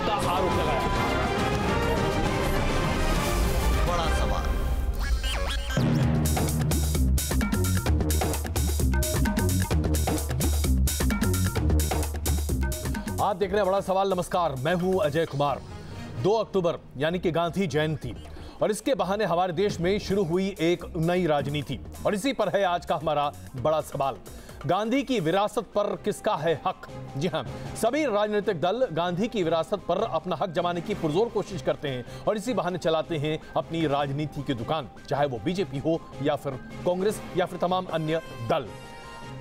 का आरोप लगाया। बड़ा सवाल। आप देख रहे हैं बड़ा सवाल। नमस्कार, मैं हूं अजय कुमार। 2 अक्टूबर यानी कि गांधी जयंती, और इसके बहाने हमारे देश में शुरू हुई एक नई राजनीति, और इसी पर है आज का हमारा बड़ा सवाल। गांधी की विरासत पर किसका है हक? जी हां, सभी राजनीतिक दल गांधी की विरासत पर अपना हक जमाने की पुरजोर कोशिश करते हैं और इसी बहाने चलाते हैं अपनी राजनीति की दुकान, चाहे वो बीजेपी हो या फिर कांग्रेस या फिर तमाम अन्य दल।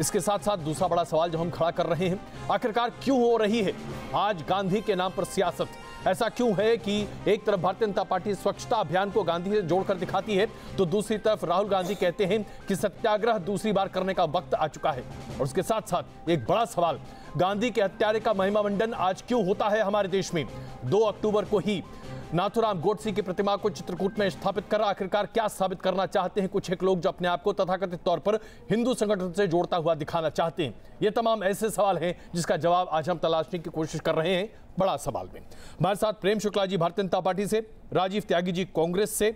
इसके साथ साथ दूसरा बड़ा सवाल जो हम खड़ा कर रहे हैं, आखिरकार क्यों हो रही है आज गांधी के नाम पर सियासत? ऐसा क्यों है कि एक तरफ भारतीय जनता पार्टी स्वच्छता अभियान को गांधी से जोड़कर दिखाती है, तो दूसरी तरफ राहुल गांधी कहते हैं कि सत्याग्रह दूसरी बार करने का वक्त आ चुका है। और उसके साथ साथ एक बड़ा सवाल, गांधी के हत्यारे का महिमा मंडन आज क्यों होता है हमारे देश में? 2 अक्टूबर को ही नाथुराम गोडसे की प्रतिमा को चित्रकूट में स्थापित कर आखिरकार क्या साबित करना चाहते हैं कुछ एक लोग जो अपने आप को तथाकथित तौर पर हिंदू संगठन से जोड़ता हुआ दिखाना चाहते हैं? ये तमाम ऐसे सवाल हैं जिसका जवाब आज हम तलाशने की कोशिश कर रहे हैं बड़ा सवाल में। हमारे साथ प्रेम शुक्ला जी भारतीय जनता पार्टी से, राजीव त्यागी जी कांग्रेस से,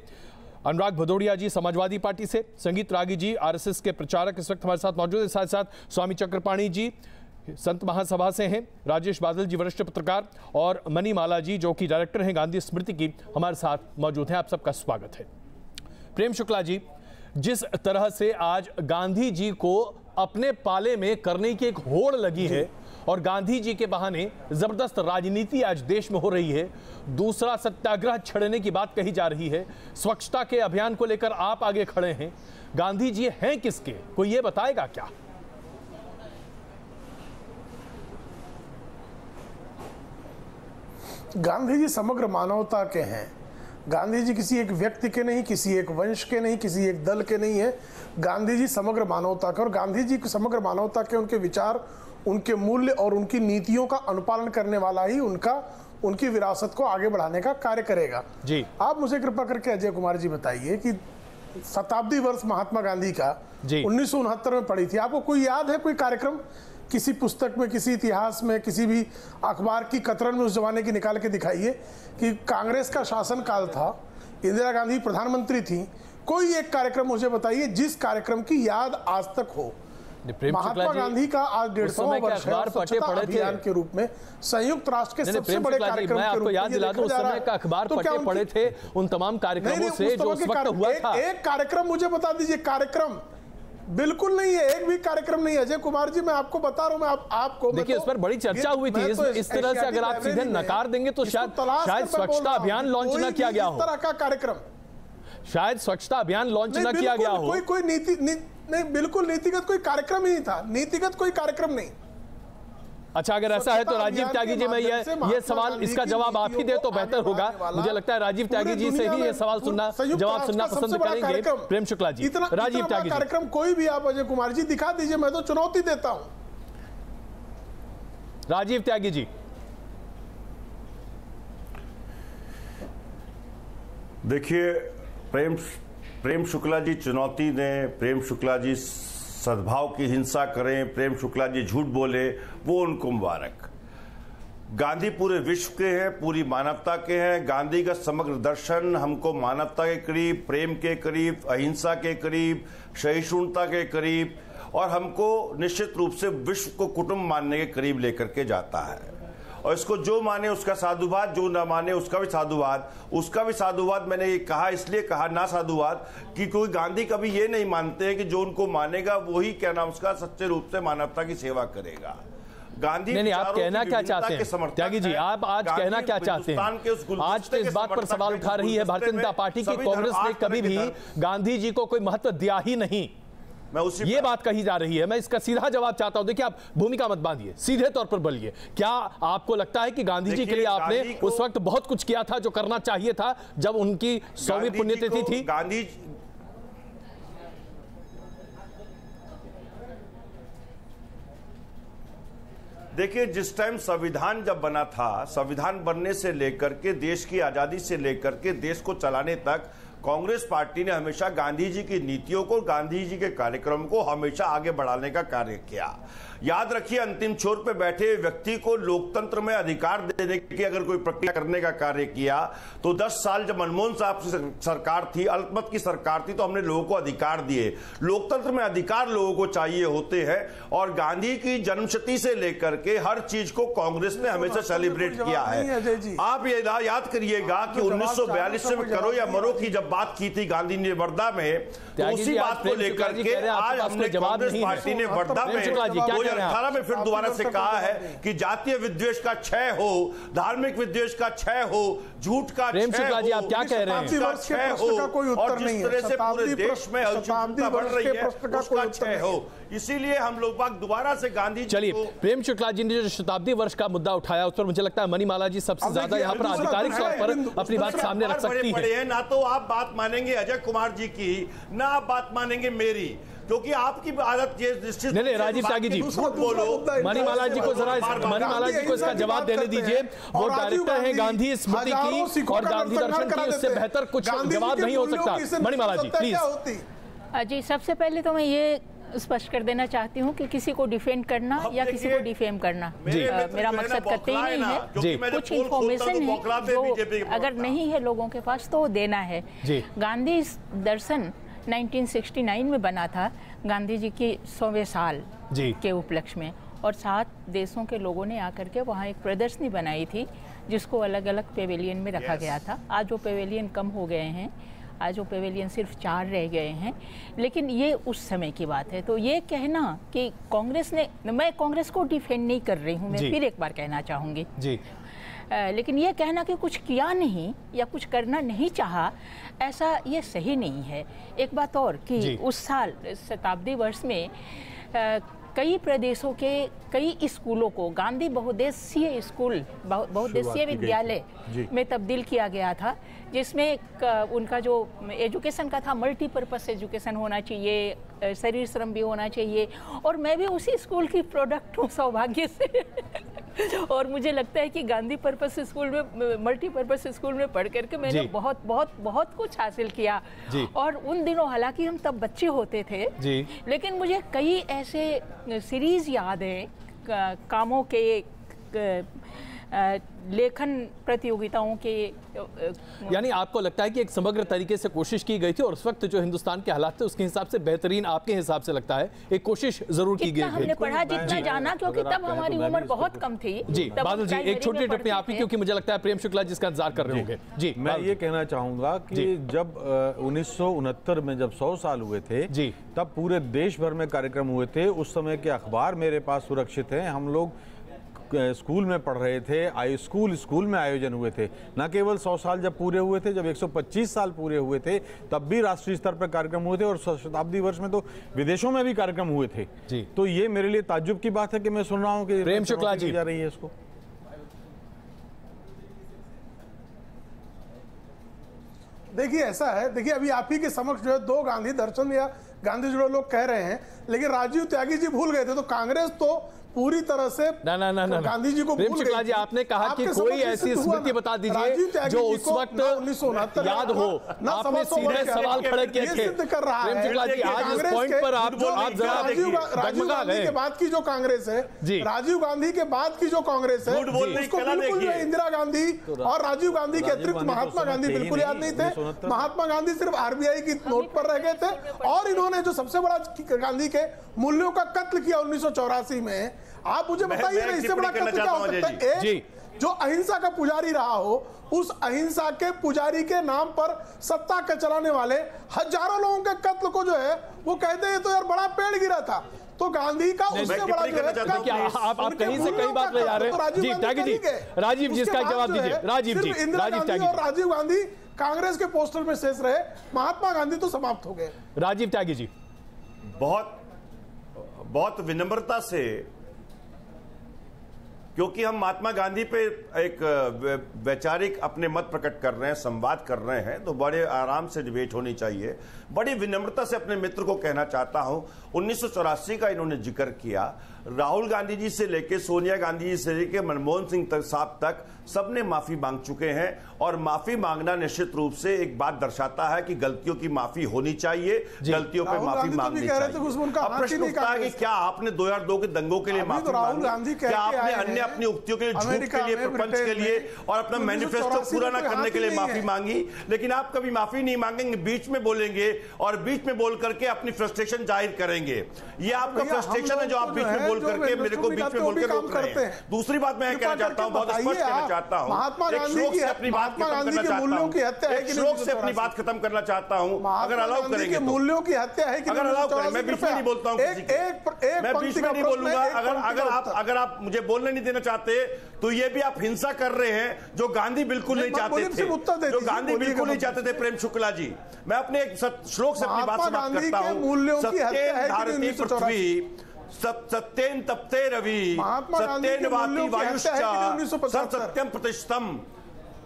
अनुराग भदौड़िया जी समाजवादी पार्टी से, संगीत रागी जी आरएसएस के प्रचारक इस वक्त हमारे साथ मौजूद है। साथ साथ स्वामी चक्रपाणी जी संत महासभा से हैं, राजेश बादल जी वरिष्ठ पत्रकार, और मणिमाला जी जो कि डायरेक्टर हैं गांधी स्मृति की, हमारे साथ मौजूद हैं। आप सबका स्वागत है। प्रेम शुक्ला जी, जिस तरह से आज गांधी जी को अपने पाले में करने की एक होड़ लगी है और गांधी जी के बहाने जबरदस्त राजनीति आज देश में हो रही है, दूसरा सत्याग्रह छेड़ने की बात कही जा रही है, स्वच्छता के अभियान को लेकर आप आगे खड़े हैं, गांधी जी हैं किसके? कोई ये बताएगा क्या? गांधी जी समग्र मानवता के हैं। गांधी जी किसी एक व्यक्ति के नहीं, किसी एक वंश के नहीं, किसी एक दल के नहीं है। गांधी जी समग्र मानवता के, और गांधी जी की समग्र मानवता के उनके विचार, उनके मूल्य और उनकी नीतियों का अनुपालन करने वाला ही उनकी विरासत को आगे बढ़ाने का कार्य करेगा। जी, आप मुझे कृपा करके अजय कुमार जी बताइए कि शताब्दी वर्ष महात्मा गांधी का 1969 में पड़ी थी, आपको कोई याद है? कोई कार्यक्रम किसी पुस्तक में, किसी इतिहास में, किसी भी अखबार की कतरन में उस जमाने की निकाल के दिखाइए कि कांग्रेस का शासनकाल था, इंदिरा गांधी प्रधानमंत्री थी, कोई एक कार्यक्रम मुझे बताइए जिस कार्यक्रम की याद आज तक हो। महात्मा गांधी का आज 150वां वर्ष है, स्वच्छता अभियान के रूप में संयुक्त राष्ट्र के सबसे बड़े कार्यक्रम के रूप में याद दिला दूं, उस समय का अखबार पढ़े थे उन तमाम कार्यक्रमों से जो उस वक्त हुआ था। एक कार्यक्रम मुझे बता दीजिए। कार्यक्रम बिल्कुल नहीं है, एक भी कार्यक्रम नहीं है अजय कुमार जी, मैं आपको बता रहा हूं। मैं आपको देखिए, उस पर बड़ी चर्चा हुई थी। इस तरह से अगर आप सीधे नकार देंगे तो शायद स्वच्छता अभियान लॉन्च न किया गया हो। इस तरह का कार्यक्रम शायद स्वच्छता अभियान लॉन्च न किया गया हो। कोई नीति नहीं, बिल्कुल नीतिगत कोई कार्यक्रम ही नहीं था, नीतिगत कोई कार्यक्रम नहीं। अच्छा, अगर ऐसा है तो राजीव त्यागी जी, मैं ये सवाल, इसका जवाब आप ही दे तो बेहतर होगा। मुझे लगता है राजीव त्यागी जी से ही ये सवाल जवाब सुनना पसंद करेंगे। प्रेम शुक्ला जी, राजीव त्यागी कार्यक्रम कोई भी आप अजय कुमार जी दिखा दीजिए, मैं तो चुनौती देता हूं। राजीव त्यागी जी, देखिए, प्रेम शुक्ला जी चुनौती दें, प्रेम शुक्ला जी सद्भाव की हिंसा करें, प्रेम शुक्ला जी झूठ बोले, वो उनको मुबारक। गांधी पूरे विश्व के हैं, पूरी मानवता के हैं। गांधी का समग्र दर्शन हमको मानवता के करीब, प्रेम के करीब, अहिंसा के करीब, सहिष्णुता के करीब, और हमको निश्चित रूप से विश्व को कुटुंब मानने के करीब लेकर के जाता है। और इसको जो माने उसका साधुवाद, जो ना माने उसका भी साधुवाद। उसका भी साधुवाद मैंने ये कहा, इसलिए कहा ना साधुवाद कि कोई गांधी कभी ये नहीं मानते हैं कि जो उनको मानेगा वही क्या नाम उसका सच्चे रूप से मानवता की सेवा करेगा। गांधी नहीं, आप कहना क्या चाहते हैं त्यागी जी? आप आज कहना क्या चाहते हैं? आज तो इस बात पर सवाल उठा रही है भारतीय जनता पार्टी की कांग्रेस ने कभी भी गांधी जी को कोई महत्व दिया ही नहीं, ये बात कही जा रही है। मैं इसका सीधा जवाब चाहता हूं। देखिए, आप भूमिका मत बांधिए, सीधे तौर पर बोलिए। क्या आपको लगता है कि गांधी जी के लिए आपने उस वक्त बहुत कुछ किया था जो करना चाहिए था जब उनकी 100वीं पुण्यतिथि थी? गांधी देखिए, जिस टाइम संविधान जब बना था, संविधान बनने से लेकर के देश की आजादी से लेकर के देश को चलाने तक कांग्रेस पार्टी ने हमेशा गांधी जी की नीतियों को, गांधी जी के कार्यक्रम को हमेशा आगे बढ़ाने का कार्य किया। याद रखिए, अंतिम छोर पे बैठे व्यक्ति को लोकतंत्र में अधिकार देने की अगर कोई प्रक्रिया करने का कार्य किया तो 10 साल जब मनमोहन साहब की सरकार थी, अल्पमत की सरकार थी, तो हमने लोगों को अधिकार दिए। लोकतंत्र में अधिकार लोगों को चाहिए होते हैं और गांधी की जन्मशती से लेकर के हर चीज को कांग्रेस ने हमेशा सेलिब्रेट किया है। आप ये याद करिएगा कि 1942 में करो या मरो की जब बात की थी गांधी ने वर्धा में, तो उसी बात को लेकर के आज हमने कांग्रेस पार्टी ने वर्धा में 2018 में फिर दोबारा से कहा है कि जातीय विद्वेष का क्षय हो, धार्मिक विद्वेष का क्षय हो, झूठ का क्षय हो, आप क्या कह रहे हैं? और जिस तरह से पूरे देश में अशुद्धता बढ़ रही है उसका क्षय हो। इसीलिए हम लोग बात दोबारा से गांधी। चलिए, प्रेम शुक्ला जी ने जो शताब्दी वर्ष का मुद्दा उठाया उस पर मुझे लगता है मणिमाला जी सबसे ज्यादा यहाँ पर आधिकारिक तौर पर अपनी बात सामने रख सकती है। ना तो आप बात मानेंगे अजय कुमार जी की, ना आप बात मानेंगे मेरी, क्योंकि आपकी आदत ये निश्चित। नहीं, राजीव त्यागी जी बोलो, मणिमाला जी को जरा, मणिमाला जी को इसका जवाब देने दीजिए। वो डायरेक्टर हैं गांधी स्मृति की और गांधी दर्शन की, उससे बेहतर कुछ जवाब नहीं हो सकता। मणिमाला जी प्लीज। जी, सबसे पहले तो मैं ये स्पष्ट कर देना चाहती हूँ कि किसी को डिफेंड करना या किसी को डिफेम करना मेरा मकसद कतई नहीं है। कुछ इंफॉर्मेशन है जो अगर नहीं है लोगों के पास तो देना है। गांधी दर्शन 1969 में बना था, गांधी जी के 100वें साल के उपलक्ष्य में, और 7 देशों के लोगों ने आकर के वहाँ एक प्रदर्शनी बनाई थी जिसको अलग अलग पेवेलियन में रखा गया था। आज वो पेवेलियन कम हो गए हैं, आज वो पेवेलियन सिर्फ 4 रह गए हैं, लेकिन ये उस समय की बात है। तो ये कहना कि कांग्रेस ने, मैं कांग्रेस को डिफेंड नहीं कर रही हूँ, मैं फिर एक बार कहना चाहूँगी जी, लेकिन ये कहना कि कुछ किया नहीं या कुछ करना नहीं चाहा, ऐसा ये सही नहीं है। एक बात और कि उस साल शताब्दी वर्ष में कई प्रदेशों के कई स्कूलों को गांधी बहुउद्देशीय स्कूल, बहुउद्देशीय विद्यालय में तब्दील किया गया था, जिसमें उनका जो एजुकेशन का था मल्टीपर्पस एजुकेशन होना चाहिए, शरीर श्रम भी होना चाहिए। और मैं भी उसी स्कूल की प्रोडक्ट हूँ सौभाग्य से और मुझे लगता है कि गांधी पर्पस स्कूल में, मल्टीपर्पस स्कूल में पढ़ करके मैंने बहुत बहुत बहुत कुछ हासिल किया। और उन दिनों हालांकि हम तब बच्चे होते थे, लेकिन मुझे कई ऐसे सीरीज याद हैं कामों के, लेखन प्रतियोगिताओं के। यानी आपको लगता है कि एक समग्र तरीके से कोशिश की गई थी और उस वक्त जो हिंदुस्तान के हालात थे उसके हिसाब से बेहतरीन, आपके हिसाब से लगता है एक कोशिश जरूर की गई थी। हमने पढ़ा जितना जाना, क्योंकि तब हमारी उम्र बहुत कम थी। जी बादल जी, एक छोटी टिप्पणी आपकी, क्योंकि मुझे लगता है प्रेम शुक्ला जिसका इंतजार कर रहे होंगे। जी, मैं ये कहना चाहूंगा कि जब 1969 में जब 100 साल हुए थे तब पूरे देश भर में कार्यक्रम हुए थे। उस समय के अखबार मेरे पास सुरक्षित हैं। हम लोग स्कूल में पढ़ रहे थे, स्कूल में आयोजन हुए थे। न केवल 100 साल जब पूरे हुए थे, जब 125 साल पूरे हुए थे तब भी राष्ट्रीय स्तर पर कार्यक्रम हुए थे, और शताब्दी वर्ष में तो विदेशों में भी कार्यक्रम हुए थे। तो ये मेरे लिए ताज्जुब की बात है कि मैं सुन रहा हूँ कि प्रेम शुक्ला जी जा रही है इसको। देखिए ऐसा है, देखिए अभी आप ही के समक्ष जो है 2 गांधी दर्शन या गांधी जुड़े लोग कह रहे हैं, लेकिन राजीव त्यागी जी भूल गए थे। तो कांग्रेस तो पूरी तरह से ना गांधी जी को प्रेम शुक्ला जी, आपने कहा कि कोई ऐसी स्मृति बता दीजिए जो उस वक्त याद हो। आपने सीधे सवाल खड़े किए थे। प्रेम शुक्ला जी, आज इस पॉइंट पर आप जरा राजीव गांधी के बाद की जो कांग्रेस है, राजीव गांधी के बाद की जो कांग्रेस है, उसको बिल्कुल इंदिरा गांधी और राजीव गांधी के अतिरिक्त महात्मा गांधी बिल्कुल याद नहीं थे। महात्मा गांधी सिर्फ RBI की नोट पर रह गए थे, और इन्होंने जो सबसे बड़ा गांधी के मूल्यों का कत्ल किया 1984 में। आप मुझे बताइए ना, इससे बड़ा कत्ल क्या हो सकता है? एक जो अहिंसा का पुजारी रहा हो, उस अहिंसा के पुजारी के नाम पर सत्ता के चलाने वाले हजारों लोगों के कत्ल को जो है वो कहते हैं तो यार बड़ा पेड़ गिरा था। तो गांधी का उससे बड़ा जो है, आप कहीं से कई बात ले जा रहे हैं। जी त्यागी जी, राजीव जी इसका जवाब दीजिए। राजीव जी, राजीव गांधी कांग्रेस के पोस्टर में शेष रहे, महात्मा गांधी तो समाप्त हो गए। राजीव त्यागी जी, बहुत विनम्रता से, क्योंकि हम महात्मा गांधी पे एक वैचारिक अपने मत प्रकट कर रहे हैं, संवाद कर रहे हैं, तो बड़े आराम से डिबेट होनी चाहिए। बड़ी विनम्रता से अपने मित्र को कहना चाहता हूं, 1984 का इन्होंने जिक्र किया। राहुल गांधी जी से लेकर सोनिया गांधी जी से लेकर मनमोहन सिंह साहब तक सबने माफी मांग चुके हैं और माफी मांगना निश्चित रूप से एक बात दर्शाता है कि गलतियों की माफी होनी चाहिए, गलतियों पे माफी मांगनी चाहिए। अब प्रश्न उठता है कि क्या आपने 2002 के दंगों के लिए माफी मांगी, क्या आपने अन्य अपनी उक्तियों के लिए, झूठ के लिए, प्रपंच के लिए और अपना मैनिफेस्टो पूरा न करने के लिए माफी मांगी? लेकिन आप कभी माफी नहीं मांगेंगे, बीच में बोलेंगे और बीच में बोल करके अपनी फ्रस्ट्रेशन जाहिर करेंगे। ये आपका फ्रस्ट्रेशन है जो आप बीच में बोल करके मेरे को बीच में बोलकर रोक रहे हैं। दूसरी बात मैं कहना चाहता हूं, बहुत स्पष्ट कहना चाहता हूं, महात्मा गांधी की अपनी बात खत्म करना मूल्यों की हत्या है कि श्लोक से अपनी बात खत्म करना चाहता हूं, अगर अलाउ करेंगे तो। मूल्यों की हत्या है कि अगर अलाउ करें, मैं बीच में नहीं बोलता हूं किसी को, मैं बीच में नहीं बोलूंगा। अगर आप मुझे बोलने नहीं देना चाहते तो ये भी आप हिंसा कर रहे हैं जो गांधी बिल्कुल नहीं चाहते थे, जो गांधी बिल्कुल नहीं चाहते थे। प्रेम शुक्ला जी, मैं अपने एक श्लोक से अपनी बात समाप्त करता हूं। सत्येन धारती पृथ्वी सत्येन तप्ते रवि सत्येन वाति वायुश्च सत्यम प्रतिष्ठम।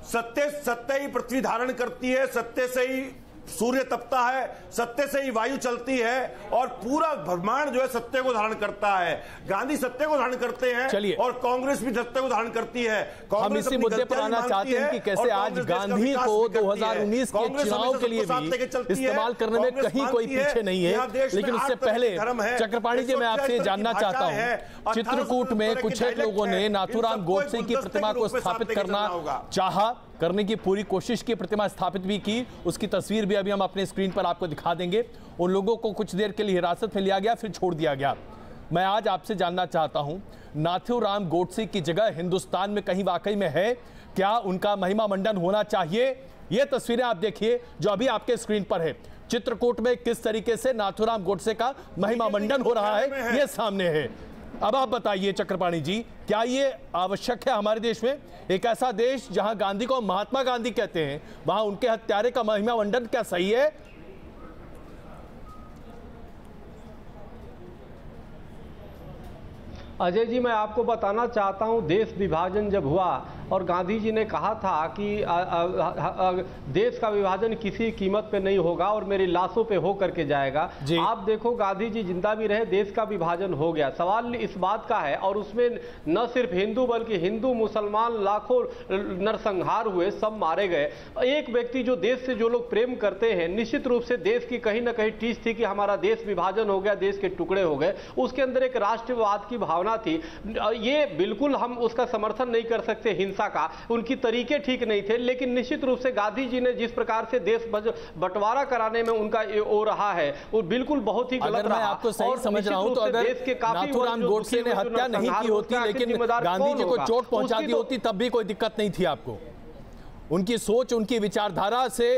सत्य ही पृथ्वी धारण करती है, सत्य से ही सूर्य तपता है, सत्य से ही वायु चलती है और पूरा ब्रह्मांड जो है सत्य को धारण करता है। गांधी सत्य को धारण करते हैं और कांग्रेस भी सत्य को धारण करती है। हम इसी मुद्दे पर आना चाहते हैं कि कैसे आज गांधी को 2019 के चुनाव के लिए भी इस्तेमाल करने में कहीं कोई पीछे नहीं है। लेकिन उससे पहले चक्रपाणी जी, मैं आपसे जानना चाहता हूं, चित्रकूट में कुछ लोगों ने नाथूराम गोडसे की प्रतिमा को स्थापित करना चाहा, करने की पूरी कोशिश की, प्रतिमा स्थापित भी की, उसकी तस्वीर भी अभी हम अपने स्क्रीन पर आपको दिखा देंगे। उन लोगों को कुछ देर के लिए हिरासत में लिया गया, फिर छोड़ दिया गया। मैं आज आपसे जानना चाहता हूं, नाथूराम गोडसे की जगह हिंदुस्तान में कहीं वाकई में है क्या? उनका महिमा मंडन होना चाहिए? ये तस्वीरें आप देखिए जो अभी आपके स्क्रीन पर है। चित्रकूट में किस तरीके से नाथूराम गोडसे का महिमा मंडन हो रहा है, ये सामने है। अब आप बताइए चक्रपाणी जी, क्या ये आवश्यक है हमारे देश में? एक ऐसा देश जहां गांधी को महात्मा गांधी कहते हैं, वहां उनके हत्यारे का महिमा मंडन क्या सही है? अजय जी, मैं आपको बताना चाहता हूं, देश विभाजन जब हुआ और गांधी जी ने कहा था कि देश का विभाजन किसी कीमत पे नहीं होगा और मेरी लाशों पे हो करके जाएगा। आप देखो, गांधी जी जिंदा भी रहे, देश का विभाजन हो गया। सवाल इस बात का है, और उसमें न सिर्फ हिंदू बल्कि हिंदू मुसलमान लाखों नरसंहार हुए, सब मारे गए। एक व्यक्ति जो देश से जो लोग प्रेम करते हैं, निश्चित रूप से देश की कहीं ना कहीं टीस थी कि हमारा देश विभाजन हो गया, देश के टुकड़े हो गए। उसके अंदर एक राष्ट्रवाद की भावना थी। ये बिल्कुल हम उसका समर्थन नहीं कर सकते, हिंसा का, उनकी तरीके ठीक नहीं थे। लेकिन निश्चित रूप से गांधी जी ने जिस प्रकार से देश बंटवारा कराने में उनका हो रहा है, वो बिल्कुल बहुत ही गलत रहा। मैं आपको सही समझ रहा हूं तो अगर नाथूराम गोडसे ने हत्या नहीं की होती, लेकिन गांधी जी को चोट पहुंचा दी होती, तब भी कोई दिक्कत नहीं थी आपको? उनकी सोच, उनकी विचारधारा से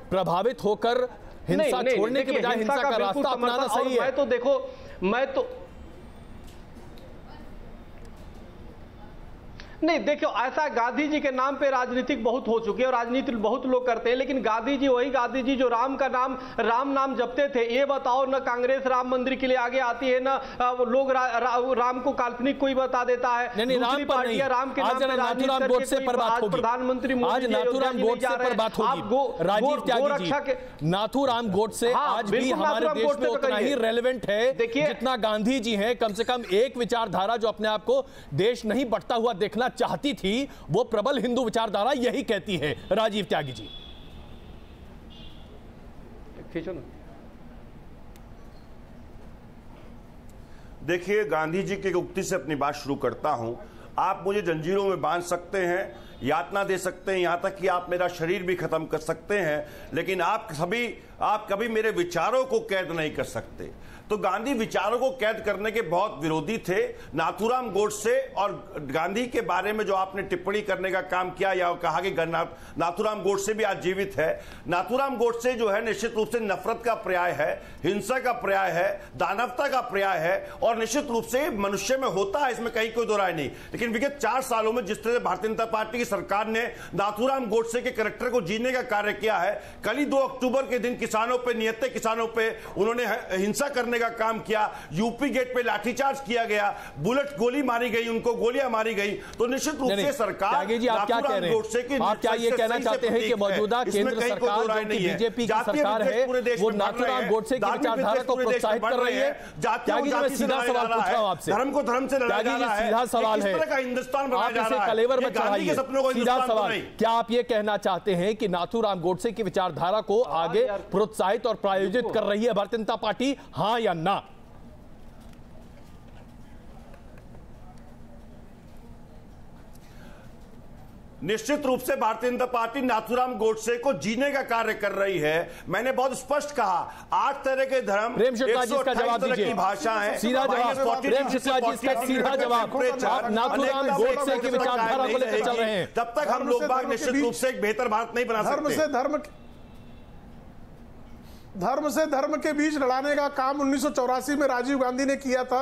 प्रभावित होकर हिंसा छोड़ने के बजाय हिंसा का रास्ता अपनाना सही है? मैं तो देखो, नहीं देखो, ऐसा गांधी जी के नाम पे राजनीतिक बहुत हो चुकी है और राजनीति बहुत लोग करते हैं। लेकिन गांधी जी वही गांधी जी जो राम नाम जपते थे। ये बताओ, न कांग्रेस राम मंदिर के लिए आगे आती है, न लोग राम को काल्पनिक कोई बता देता है। दूसरी पार्टियां राम के नाम पे नाथूराम गोडसे पर बात होगी। प्रधानमंत्री आज नाथूराम गोडसे पर बात होगी। राजीव त्यागी जी, नाथूराम गोडसे आज भी हमारे देश में उतना ही रेलेवेंट है जितना गांधी जी हैं। कम से कम एक विचारधारा जो अपने आप को देश नहीं बंटता हुआ देखना चाहती थी, वो प्रबल हिंदू विचारधारा यही कहती है। राजीव त्यागी जी, देखिए, गांधी जी की उक्ति से अपनी बात शुरू करता हूं। आप मुझे जंजीरों में बांध सकते हैं, यातना दे सकते हैं, यहां तक कि आप मेरा शरीर भी खत्म कर सकते हैं, लेकिन आप कभी मेरे विचारों को कैद नहीं कर सकते। तो गांधी विचारों को कैद करने के बहुत विरोधी थे। नाथूराम गोडसे और गांधी के बारे में जो आपने टिप्पणी करने का काम किया या कहा कि नाथूराम गोडसे भी आज जीवित है, नाथूराम गोडसे जो है निश्चित रूप से नफरत का पर्याय है, हिंसा का पर्याय है, दानवता का पर्याय है और निश्चित रूप से मनुष्य में होता है, इसमें कहीं कोई दो राय नहीं। लेकिन विगत 4 सालों में जिस तरह भारतीय जनता पार्टी की की सरकार ने नाथूराम गोडसे के कैरेक्टर को जीने का कार्य किया है। कल ही 2 अक्टूबर के दिन किसानों पे, निहत्थे किसानों पे उन्होंने हिंसा करने का काम किया। यूपी गेट पे लाठीचार्ज किया गया, बुलेट गोली मारी गई, उनको गोलियां मारी गई। तो निश्चित रूप से सरकार जी, आप क्या कह रहे हैं? आप क्या ये कहना चाहते हैं कि मौजूदा केंद्र सरकार जो कि बीजेपी की सरकार है वो नाथूराम गोडसे की विचारधारा को प्रोत्साहित कर रही है? त्यागी जी, मैं सीधा सवाल पूछ रहा हूं आपसे, धर्म को धर्म से लड़ाया जा रहा है, सीधा सवाल है, हिंदुस्तान आप इसे कलेवर में चढ़ाइए। सीधा सवाल, क्या आप ये कहना चाहते हैं कि नाथूराम गोडसे की विचारधारा को आगे प्रोत्साहित और प्रायोजित कर रही है भारतीय जनता पार्टी, हां या ना? निश्चित रूप से भारतीय जनता पार्टी नाथूराम गोडसे को जीने का कार्य कर रही है। मैंने बहुत स्पष्ट कहा, 8 तरह के धर्म, प्रेम शुक्ला जी इसका जवाब दीजिए, भाषा है, सीधा जवाब। प्रेम शुक्ला जी इसका सीधा जवाब, आप नाथूराम गोडसे की विचारधारा को लेकर चल रहे हैं। तब तक हम लोग बाग निश्चित रूप से एक बेहतर भारत नहीं बना सकते। धर्म से धर्म के बीच लड़ाने का काम 1984 में राजीव गांधी ने किया था।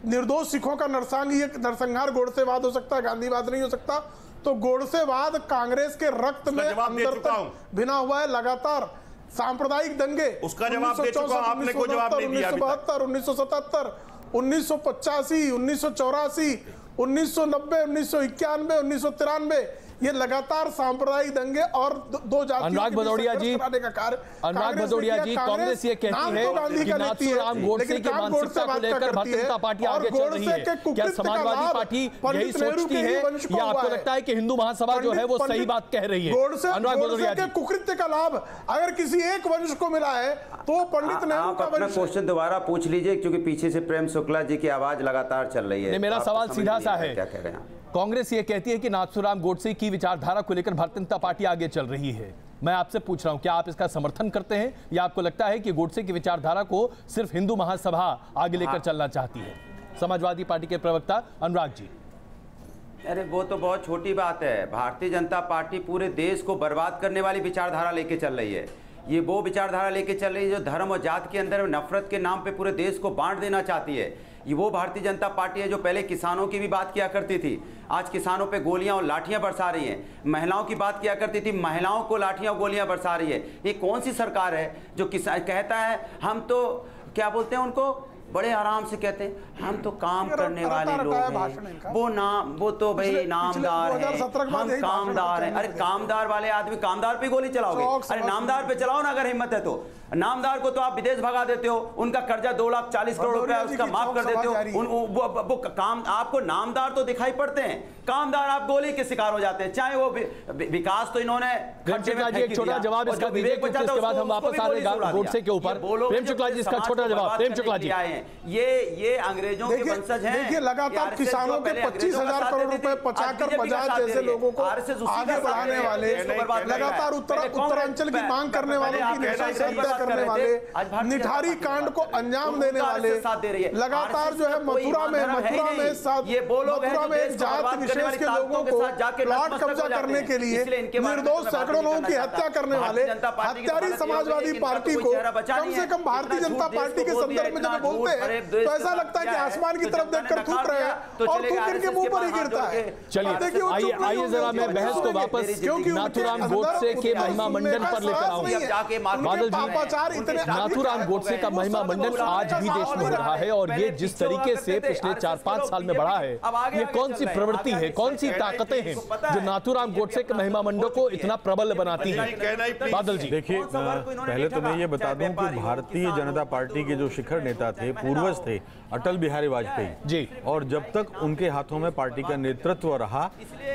निर्दोष सिखों का नरसंहार गोडसेवाद हो सकता है, गांधीवाद नहीं हो सकता। तो गोडसेवाद कांग्रेस के रक्त में अंदर तक भिना हुआ है। लगातार सांप्रदायिक दंगे, उसका जवाब दे चुका हूं, आपने कोई जवाब नहीं दिया। 1972, 1977, 1985, 1984, 1990, 1991, 1993 ये लगातार सांप्रदायिक दंगे और दो जातियों अनुराग भदौड़िया जी, अनुराग भदौड़िया जी, कांग्रेस ये कहती है कि नाथूराम गोडसे की मानसिकता को लेकर भारतीय जनता पार्टी आगे चल रही है। क्या समाजवादी पार्टी यही सोचती है या आपको लगता है कि हिंदू महासभा जो है वो सही बात कह रही है? अनुराग भदौड़िया जी, कुकृत्य का लाभ अगर किसी एक वंश को मिला है तो पंडित नेहरू का वंश। क्वेश्चन दोबारा पूछ लीजिए, क्योंकि पीछे से प्रेम शुक्ला जी की आवाज लगातार चल रही है। मेरा सवाल सीधा सा है, क्या कह रहे हैं? कांग्रेस ये कहती है कि नाथूराम गोडसे की विचारधारा को लेकर भारतीय जनता पार्टी आगे चल रही है। मैं आपसे पूछ रहा हूं, क्या आप इसका समर्थन करते हैं या आपको लगता है कि गोडसे की विचारधारा को सिर्फ हिंदू महासभा आगे लेकर चलना चाहती है? समाजवादी पार्टी के प्रवक्ता अनुराग जी। अरे वो तो बहुत छोटी बात है। भारतीय जनता पार्टी पूरे देश को बर्बाद करने वाली विचारधारा लेके चल रही है। ये वो विचारधारा लेके चल रही है जो धर्म और जात के अंदर नफरत के नाम पे पूरे देश को बांट देना चाहती है। ये वो भारतीय जनता पार्टी है जो पहले किसानों की भी बात किया करती थी, आज किसानों पे गोलियां और लाठियां बरसा रही है। महिलाओं की बात किया करती थी, महिलाओं को लाठियां और गोलियां बरसा रही है। ये कौन सी सरकार है जो कहता है हम तो क्या बोलते हैं उनको, बड़े आराम से कहते हैं हम तो काम करने वाले लोग हैं, वो तो भाई नामदार है, हम कामदार हैं। अरे कामदार वाले आदमी कामदार पे गोली चलाओगे? अरे नामदार पे चलाओ ना अगर हिम्मत है तो। नामदार को तो आप विदेश भगा देते हो, उनका कर्जा 2,40,00,000 करोड़ रुपया उसका माफ कर देते हो। वो काम आपको नामदार तो दिखाई पड़ते हैं, कामदार आप गोली के शिकार हो जाते हैं। चाहे वो विकास तो इन्होंने एक छोटा जवाब इसका दीजिए, उसके बाद हम वापस आ रहे हैं गोडसे के ऊपर। प्रेम शुक्ला जी इसका छोटा जवाब। प्रेम शुक्ला जी, ये अंग्रेजों के वंशज हैं। देखिए लगातार किसानों के 25,000 करोड़ रुपए पचाकर बजाज जैसे लोगों को आगे बढ़ाने वाले, लगातार उत्तरांचल की मांग करने वालों की करने वाले, निठारी कांड को अंजाम देने वाले, लगातार जो है मथुरा में जात विशेष के लोगों को प्लॉट कब्जा करने के लिए निर्दोष सैकड़ों लोगों की हत्या करने वाले हत्यारी समाजवादी पार्टी को कम से कम भारतीय जनता पार्टी के संदर्भ में जब बोलते हैं तो ऐसा लगता है कि आसमान की तरफ देखकर थूक रहे हैं और थूक इनके मुंह पर ही गिरता है। चलिए आइए जरा मैं बहस को वापस नाथूराम गोडसे के महिमा मंडन पर लेकर आऊं। बादल जी, नाथूराम गोडसे का महिमा मंडन आज भी देश में हो रहा है और ये जिस तरीके से पिछले 4-5 साल में बढ़ा है, ये कौन सी प्रवृत्ति है, कौन सी ताकतें हैं जो नाथूराम गोडसे के महिमा मंडन को इतना प्रबल बनाती हैं? बादल जी, देखिए पहले तो मैं ये बता दूं कि भारतीय जनता पार्टी के जो शिखर नेता थे, पूर्वज थे, अटल बिहारी वाजपेयी जी, और जब तक उनके हाथों में पार्टी का नेतृत्व रहा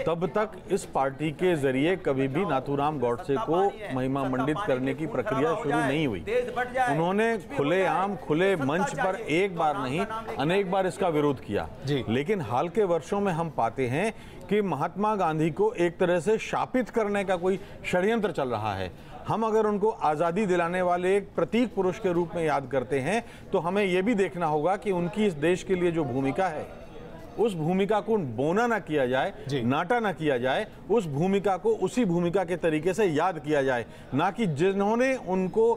तब तक इस पार्टी के जरिए कभी भी नाथूराम गोडसे को महिमा मंडित करने की प्रक्रिया शुरू नहीं हुई। उन्होंने खुलेआम खुले मंच पर एक बार नहीं अनेक बार इसका विरोध किया। लेकिन हाल के वर्षों में हम पाते हैं कि महात्मा गांधी को एक तरह से शापित करने का कोई षड्यंत्र चल रहा है। हम अगर उनको आज़ादी दिलाने वाले एक प्रतीक पुरुष के रूप में याद करते हैं तो हमें यह भी देखना होगा कि उनकी इस देश के लिए जो भूमिका है उस भूमिका को बोना ना किया जाए, नाटा ना किया जाए, उस भूमिका को उसी भूमिका के तरीके से याद किया जाए, ना कि जिन्होंने उनको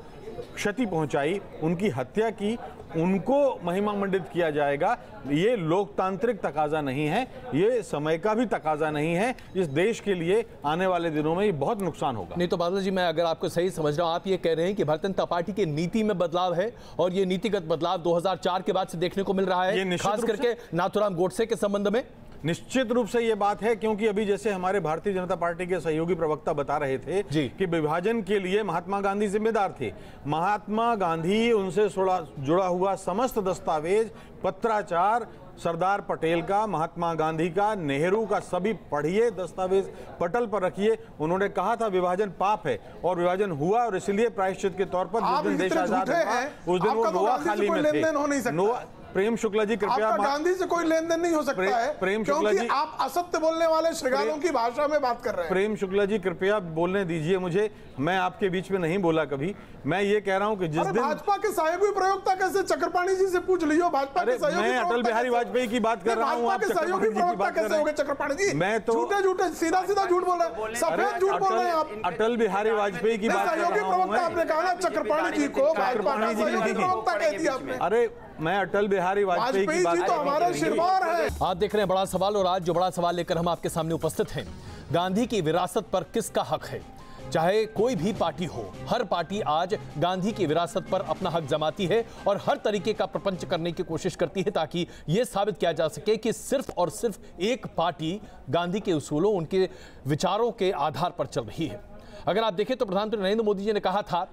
क्षति पहुंचाई, उनकी हत्या की, उनको महिमा मंडित किया जाएगा। ये लोकतांत्रिक तकाजा नहीं है, ये समय का भी तकाजा नहीं है। इस देश के लिए आने वाले दिनों में ये बहुत नुकसान होगा। नहीं तो बादल जी, मैं अगर आपको सही समझ रहा हूं, आप ये कह रहे हैं कि भारतीय जनता पार्टी की नीति में बदलाव है और ये नीतिगत बदलाव 2004 के बाद से देखने को मिल रहा है, खास करके नाथूराम गोडसे के संबंध में। निश्चित रूप से ये बात है, क्योंकि अभी जैसे हमारे भारतीय जनता पार्टी के सहयोगी प्रवक्ता बता रहे थे कि विभाजन के लिए महात्मा गांधी जिम्मेदार थे। महात्मा गांधी, उनसे जुड़ा हुआ समस्त दस्तावेज, पत्राचार, सरदार पटेल का, महात्मा गांधी का, नेहरू का, सभी पढ़िए, दस्तावेज पटल पर रखिए। उन्होंने कहा था विभाजन पाप है और विभाजन हुआ, और इसलिए प्रायश्चित के तौर पर जिस दिन देश आजाद हुआ उस दिन वो नोआ खाली में थे। प्रेम शुक्ला जी कृपया, गांधी से कोई लेन देन नहीं हो सकता है, प्रेम शुक्ला जी, आप असत्य बोलने वाले श्रीगालों की भाषा में बात कर रहे हैं। प्रेम शुक्ला जी कृपया बोलने दीजिए मुझे, मैं आपके बीच में नहीं बोला कभी। मैं ये कह रहा हूं कि जिस दिन भाजपा के सहयोगी प्रवक्ता कैसे, चक्रपाणी जी से पूछ लियो, भाजपा के सहयोगी, मैं अटल बिहारी वाजपेयी की बात कर रहा हूं, आप सहयोगी प्रवक्ता कैसे हो गए चक्रपाणी जी? मैं तो झूठे सीधा झूठ बोल रहे हैं, सफेद झूठ बोल रहे हैं आप। अटल बिहारी वाजपेयी की बात कर रहा हूं। सहयोगी प्रवक्ता आपने कहा ना, चक्रपाणी जी को भाजपा का सहयोगी प्रवक्ता कह दिया आपने। अरे मैं अटल बिहारी वाजपेयी की बात, तो हमारा शिरवार है। आप देख रहे हैं बड़ा सवाल, और आज जो बड़ा सवाल लेकर हम आपके सामने उपस्थित हैं, गांधी की विरासत पर किसका हक है? चाहे कोई भी पार्टी हो, हर पार्टी आज गांधी की विरासत पर अपना हक जमाती है और हर तरीके का प्रपंच करने की कोशिश करती है ताकि यह साबित किया जा सके कि सिर्फ और सिर्फ एक पार्टी गांधी के उसूलों, उनके विचारों के आधार पर चल रही है। अगर आप देखें तो प्रधानमंत्री नरेंद्र मोदी जी ने कहा था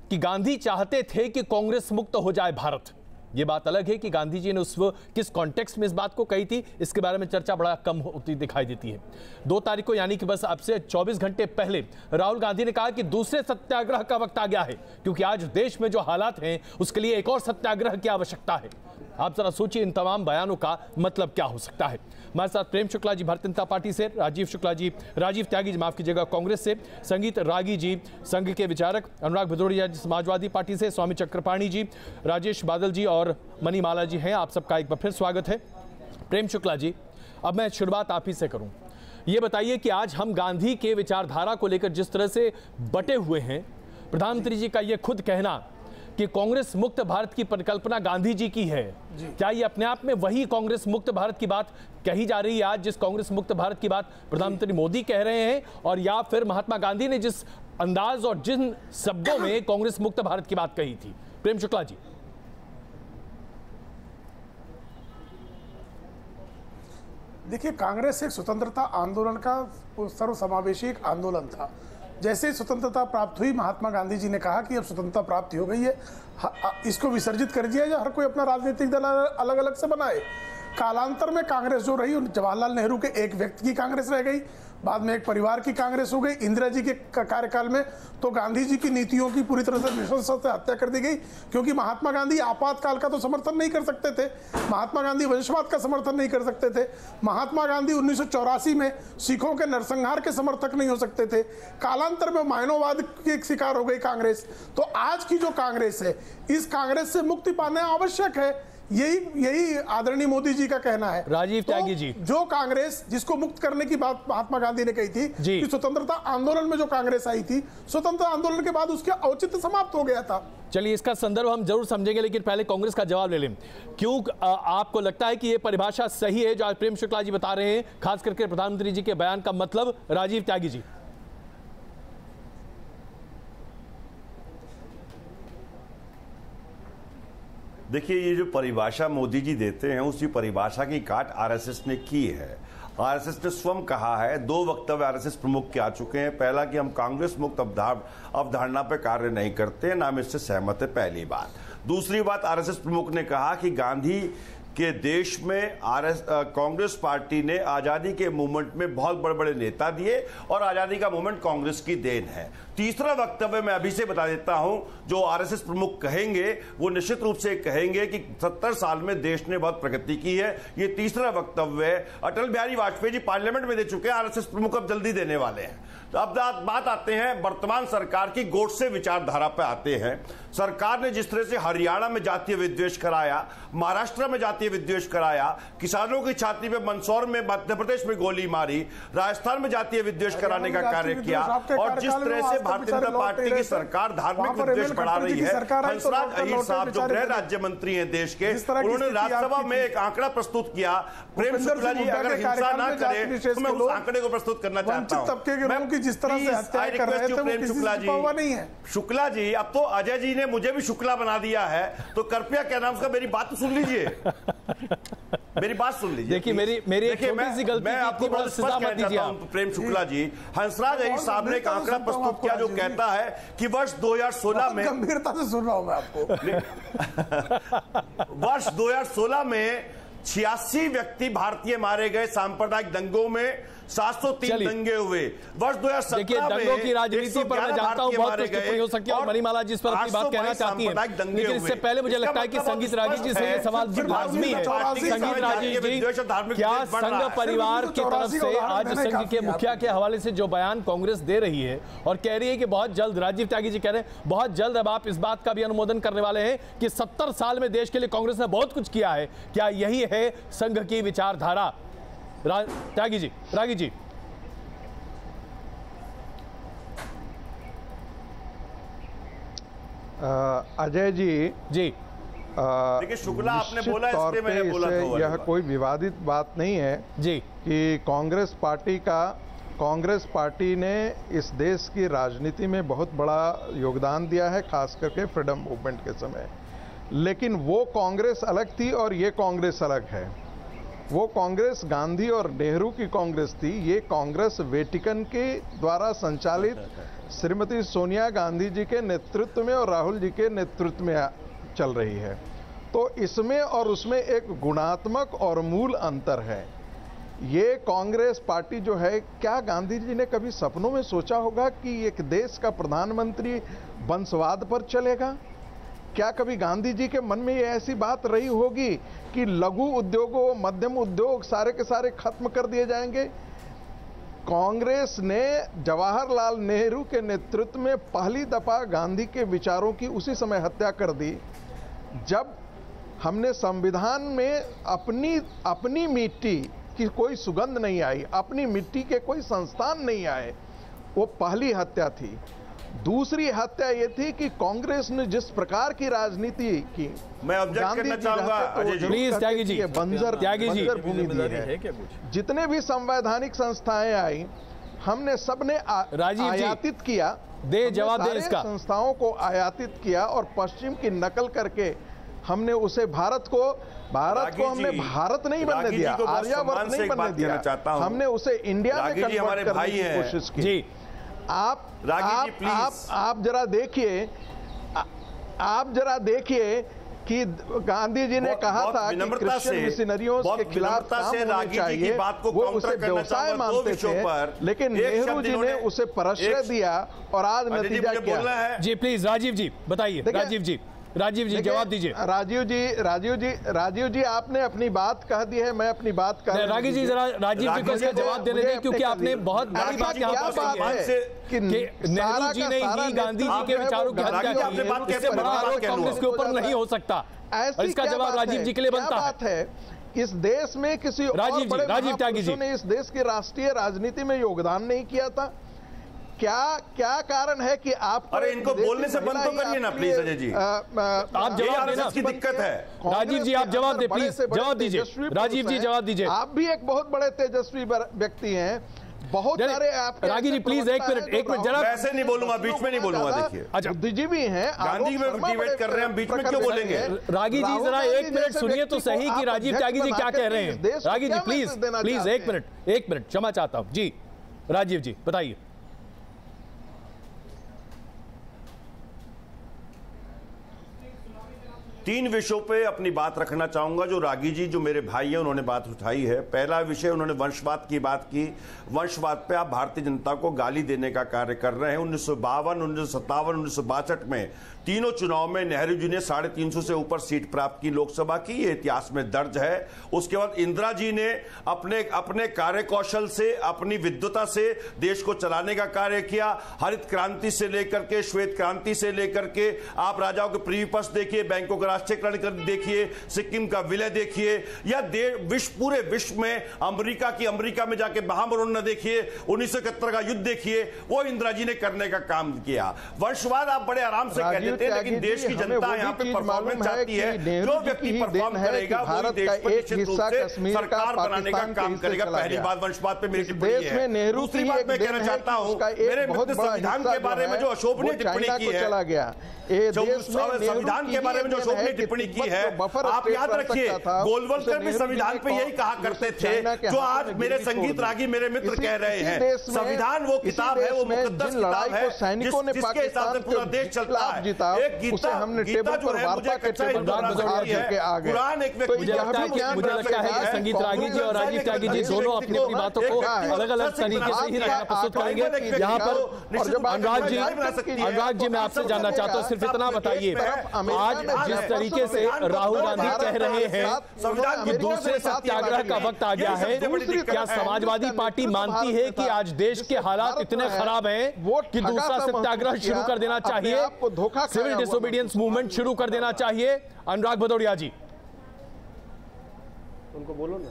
कि गांधी चाहते थे कि कांग्रेस मुक्त हो जाए भारत। यह बात अलग है कि गांधी जी ने उस किस कॉन्टेक्स्ट में इस बात को कही थी, इसके बारे में चर्चा बड़ा कम होती दिखाई देती है। 2 तारीख को, यानी कि बस अब से 24 घंटे पहले, राहुल गांधी ने कहा कि दूसरे सत्याग्रह का वक्त आ गया है, क्योंकि आज देश में जो हालात हैं उसके लिए एक और सत्याग्रह की आवश्यकता है। आप जरा सोचिए इन तमाम बयानों का मतलब क्या हो सकता है। हमारे साथ प्रेम शुक्ला जी भारतीय जनता पार्टी से, राजीव त्यागी जी माफ कीजिएगा कांग्रेस से, संगीत रागी जी संघ के विचारक, अनुराग भदौरिया जी समाजवादी पार्टी से, स्वामी चक्रपाणी जी, राजेश बादल जी और मणिमाला जी हैं। आप सबका एक बार फिर स्वागत है। प्रेम शुक्ला जी, अब मैं शुरुआत आप ही से करूं। ये बताइए कि आज हम गांधी के विचारधारा को लेकर जिस तरह से बटे हुए हैं, प्रधानमंत्री जी का ये खुद कहना कि कांग्रेस मुक्त भारत की परिकल्पना गांधी जी की है, क्या ये अपने आप में वही कांग्रेस मुक्त भारत की बात कही जा रही है आज, जिस कांग्रेस मुक्त भारत की बात प्रधानमंत्री मोदी कह रहे हैं, और या फिर महात्मा गांधी ने जिस अंदाज और जिन शब्दों में कांग्रेस मुक्त भारत की बात कही थी? प्रेम शुक्ला जी। देखिए, कांग्रेस एक स्वतंत्रता आंदोलन का सर्वसमावेशी एक आंदोलन था। जैसे ही स्वतंत्रता प्राप्त हुई, महात्मा गांधी जी ने कहा कि अब स्वतंत्रता प्राप्ति हो गई है, इसको विसर्जित कर दिया जाए, हर कोई अपना राजनीतिक दल अलग अलग से बनाए। कालांतर में कांग्रेस जो रही, जवाहरलाल नेहरू के एक व्यक्ति की कांग्रेस रह गई, बाद में एक परिवार की कांग्रेस हो गई। इंदिरा जी के कार्यकाल में तो गांधी जी की नीतियों की पूरी तरह से नृशंस से हत्या कर दी गई, क्योंकि महात्मा गांधी आपातकाल का तो समर्थन नहीं कर सकते थे, महात्मा गांधी वंशवाद का समर्थन नहीं कर सकते थे, महात्मा गांधी 1984 में सिखों के नरसंहार के समर्थक नहीं हो सकते थे। कालांतर में मानववाद के एक शिकार हो गई कांग्रेस। तो आज की जो कांग्रेस है, इस कांग्रेस से मुक्ति पाना आवश्यक है, यही आदरणीय मोदी जी का कहना है। राजीव त्यागी जी, जो कांग्रेस जिसको मुक्त करने की बात महात्मा गांधी ने कही थी कि स्वतंत्रता आंदोलन में जो कांग्रेस आई थी, स्वतंत्रता आंदोलन के बाद उसके औचित्य समाप्त हो गया था। चलिए, इसका संदर्भ हम जरूर समझेंगे, लेकिन पहले कांग्रेस का जवाब ले लें। क्यों आपको लगता है कि यह परिभाषा सही है जो आज प्रेम शुक्ला जी बता रहे हैं, खास करके प्रधानमंत्री जी के बयान का मतलब? राजीव त्यागी जी। देखिए, ये जो परिभाषा मोदी जी देते हैं, उसी परिभाषा की काट आरएसएस ने की है। आरएसएस ने स्वयं कहा है, 2 वक्तव्य आरएसएस प्रमुख के आ चुके हैं। पहला कि हम कांग्रेस मुक्त अवधारणा पर कार्य नहीं करते, ना हम इससे सहमत है, पहली बात। दूसरी बात, आरएसएस प्रमुख ने कहा कि गांधी के देश में कांग्रेस पार्टी ने आजादी के मूवमेंट में बहुत बड़े बड़े नेता दिए और आजादी का मूवमेंट कांग्रेस की देन है। तीसरा वक्तव्य मैं अभी से बता देता हूं, जो आरएसएस प्रमुख कहेंगे वो निश्चित रूप से कहेंगे कि 70 साल में देश ने बहुत प्रगति की है। ये तीसरा वक्तव्य अटल बिहारी वाजपेयी जी पार्लियामेंट में दे चुके हैं, आरएसएस प्रमुख अब जल्दी देने वाले हैं। तो अब बात आते हैं वर्तमान सरकार की गोडसे विचारधारा पर आते हैं। सरकार ने जिस तरह से हरियाणा में जातीय विद्वेष कराया, महाराष्ट्र में जातीय विद्वेष कराया, किसानों की छाती पे मंदसौर में मध्य प्रदेश में गोली मारी, राजस्थान में जातीय विद्वेष कराने का कार्य किया, और जिस तरह से भारतीय जनता पार्टी की सरकार धार्मिक उद्देश्य बढ़ा रही है। हंसराज अहीर साहब जो गृह राज्य मंत्री हैं देश के, उन्होंने राज्यसभा में एक आंकड़ा प्रस्तुत किया। प्रेम शुक्ला जी अगर हिंसा ना करे तो मैं उस आंकड़े को प्रस्तुत करना चाहता हूं। तबके के लोगों की जिस तरह से हत्या कर रहे थे वो किसी से छिपा हुआ नहीं है। शुक्ला जी, अब तो अजय जी ने मुझे भी शुक्ला बना दिया है, तो कृपया क्या नाम उसका, मेरी बात तो सुन लीजिए, मेरी बात सुन लीजिए। देखिए मेरी एक छोटी सी गलती, मैं आपको बहुत स्पष्ट कहना चाहता हूं प्रेम शुक्ला जी, हंसराज अहीर साहब ने एक आंकड़ा प्रस्तुत किया जो कहता है कि वर्ष 2016 में, गंभीरता से सुन रहा हूं मैं आपको, वर्ष 2016 में 86 व्यक्ति भारतीय मारे गए सांप्रदायिक दंगों में, 703 दंगे हुए। वर्ष 2017 में दंगों की राजनीति पर मैं जानता हूं बहुत कुछ टिप्पणी हो सकती है और मणिमाला जी इस पर अपनी बात कहना चाहती है, लेकिन इससे पहले मुझे लगता है कि संगीत राजीव जी से ये सवाल लाजमी है। संगीत राजीव जी, क्या संघ परिवार की तरफ से आज संघ के मुखिया के हवाले से जो बयान कांग्रेस दे रही है और कह रही है कि बहुत जल्द, राजीव त्यागी जी कह रहे हैं बहुत जल्द अब आप इस बात का भी अनुमोदन करने वाले हैं कि 70 साल में देश के लिए कांग्रेस ने बहुत कुछ किया है, क्या यही है संघ की विचारधारा? त्यागी जी, रागी जी। अजय जी देखिए शुक्ला आपने बोला, इसलिए मैंने बोला था, यह कोई विवादित बात नहीं है जी कि कांग्रेस पार्टी ने इस देश की राजनीति में बहुत बड़ा योगदान दिया है, खास करके फ्रीडम मूवमेंट के समय। लेकिन वो कांग्रेस अलग थी और ये कांग्रेस अलग है। वो कांग्रेस गांधी और नेहरू की कांग्रेस थी, ये कांग्रेस वेटिकन के द्वारा संचालित श्रीमती सोनिया गांधी जी के नेतृत्व में और राहुल जी के नेतृत्व में चल रही है। तो इसमें और उसमें एक गुणात्मक और मूल अंतर है। ये कांग्रेस पार्टी जो है, क्या गांधी जी ने कभी सपनों में सोचा होगा कि एक देश का प्रधानमंत्री वंशवाद पर चलेगा? क्या कभी गांधी जी के मन में ये ऐसी बात रही होगी कि लघु उद्योगों, मध्यम उद्योग सारे के सारे खत्म कर दिए जाएंगे? कांग्रेस ने जवाहरलाल नेहरू के नेतृत्व में पहली दफा गांधी के विचारों की उसी समय हत्या कर दी जब हमने संविधान में अपनी मिट्टी की कोई सुगंध नहीं आई, अपनी मिट्टी के कोई संस्थान नहीं आए। वो पहली हत्या थी। दूसरी हत्या ये थी कि कांग्रेस ने जिस प्रकार की राजनीति की, मैं ऑब्जेक्ट करना चाहूंगा प्लीज त्यागी जी, बंजर भूमि दी है। जितने भी संवैधानिक संस्थाएं आई, हमने सबने आयातित किया, जवाब दे इसका, संस्थाओं को आयातित किया और पश्चिम की नकल करके हमने उसे भारत को हमने भारत नहीं बनने दिया, आर्यावर्त नहीं बनने दिया, हमने उसे इंडिया में कन्वर्ट करने की कोशिश की। आप जरा देखिए कि गांधी जी ने कहा था कि क्रिश्चियन मिशनरियों के खिलाफ काम होना चाहिए, वो उसे व्यवसाय मानते थे, लेकिन नेहरू जी ने उसे प्रश्रय दिया और आज नतीजा क्या है? जी प्लीज राजीव जी बताइए। राजीव जी जवाब दीजिए। राजीव जी आपने अपनी बात कह दी है, मैं अपनी बात कह राजीव जी जरा राजीव जी को इसका जवाब देने दें, क्योंकि आपने बहुत बड़ी बात यहाँ पर है कि नेहरू जी ने ही गांधी जी के विचारों की हत्या की। इससे बड़ा आरोप कांग्रेस के ऊपर नहीं हो सकता। इसका जवाब राजीव जी के लिए बनता है। इस देश में किसी राजीव त्यागी जी ने इस देश की राष्ट्रीय राजनीति में योगदान नहीं किया था? क्या कारण है कि आप, अरे इनको बोलने से बंद तो करिए ना प्लीज अजय जी, आप जवाब देना, की दिक्कत है। राजीव जी आप जवाब दे प्लीज, जवाब दीजिए। राजीव जी जवाब दीजिए। आप भी एक बहुत बड़े तेजस्वी व्यक्ति हैं, बहुत सारे आप। राजीव जी प्लीज एक मिनट जरा, ऐसे नहीं बोलूंगा, बीच में नहीं बोलूंगा। देखिए अच्छा बुद्धिजीवी हैं, गांधी में डिबेट कर रहे हैं, हम बीच में क्यों बोलेंगे? रागी जी जरा एक मिनट सुनिए तो सही कि राजीव त्यागी जी क्या कह रहे हैं। रागी जी प्लीज एक मिनट क्षमा चाहता हूं जी। राजीव जी बताइए। तीन विषयों पे अपनी बात रखना चाहूंगा। जो रागी जी, जो मेरे भाई हैं, उन्होंने बात उठाई है। पहला विषय उन्होंने वंशवाद की बात की। वंशवाद पे आप भारतीय जनता को गाली देने का कार्य कर रहे हैं। 1952, 1957, 1962 में तीनों चुनाव में नेहरू जी ने 350 से ऊपर सीट प्राप्त की लोकसभा की, ये इतिहास में दर्ज है। उसके बाद इंदिरा जी ने अपने कार्य कौशल से, अपनी विद्वता से देश को चलाने का कार्य किया। हरित क्रांति से लेकर के श्वेत क्रांति से लेकर के आप राजाओं के प्रीविपक्ष देखिए, बैंकों का राष्ट्रीयकरण कर देखिए, सिक्किम का विलय देखिए, या पूरे विश्व में अमेरिका में जाके महामरोन देखिए, 1971 का युद्ध देखिए, वो इंदिरा जी ने करने का काम किया। वंशवाद आप बड़े आराम से कह देते हैं, लेकिन देश की जनता यहाँ पे परफॉर्मेंस चाहती है। जो व्यक्ति परफॉर्म करेगा वो देश को निश्चित रूप से सरकार बनाने का काम करेगा। पहली बात वंशवाद पे मेरी टिप्पणी है। दूसरी बात मैं कहना चाहता हूँ, मेरे मित्र संविधान के बारे में जो अशोभनीय टिप्पणी की है, संविधान के बारे में जो अशोभनीय टिप्पणी की है, आप याद रखिए गोलवलकर भी संविधान पे यही कहा करते थे जो आज मेरे संगीत रागी मेरे मित्र कह रहे हैं। संविधान वो किताब है, वो मुकद्दस किताब है जिसके हिसाब से पूरा देश चलता है। एक गीता जो है मुझे कच्चा हिंदू है, कुरान एक व्यक्ति। मुझे लगता है कि संगीत रागी जी और राजीव त्यागी जी दोनों अपनी अपनी बातों को अलग अलग तरीके से ही रखना पसंद करेंगे। यहाँ पर अनुराग जी मैं आपसे जानना चाहता हूँ, सिर्फ इतना बताइए, आज जिस तरीके से राहुल गांधी कह रहे हैं कि दूसरे सत्याग्रह का वक्त आ गया है, क्या समाजवादी पार्टी मानती है कि आज देश के हालात इतने खराब हैं कि दूसरा सत्याग्रह शुरू कर देना चाहिए, सिविल डिसोबीडियंस मूवमेंट शुरू कर देना चाहिए? अनुराग भदौड़िया जी, उनको बोलो ना।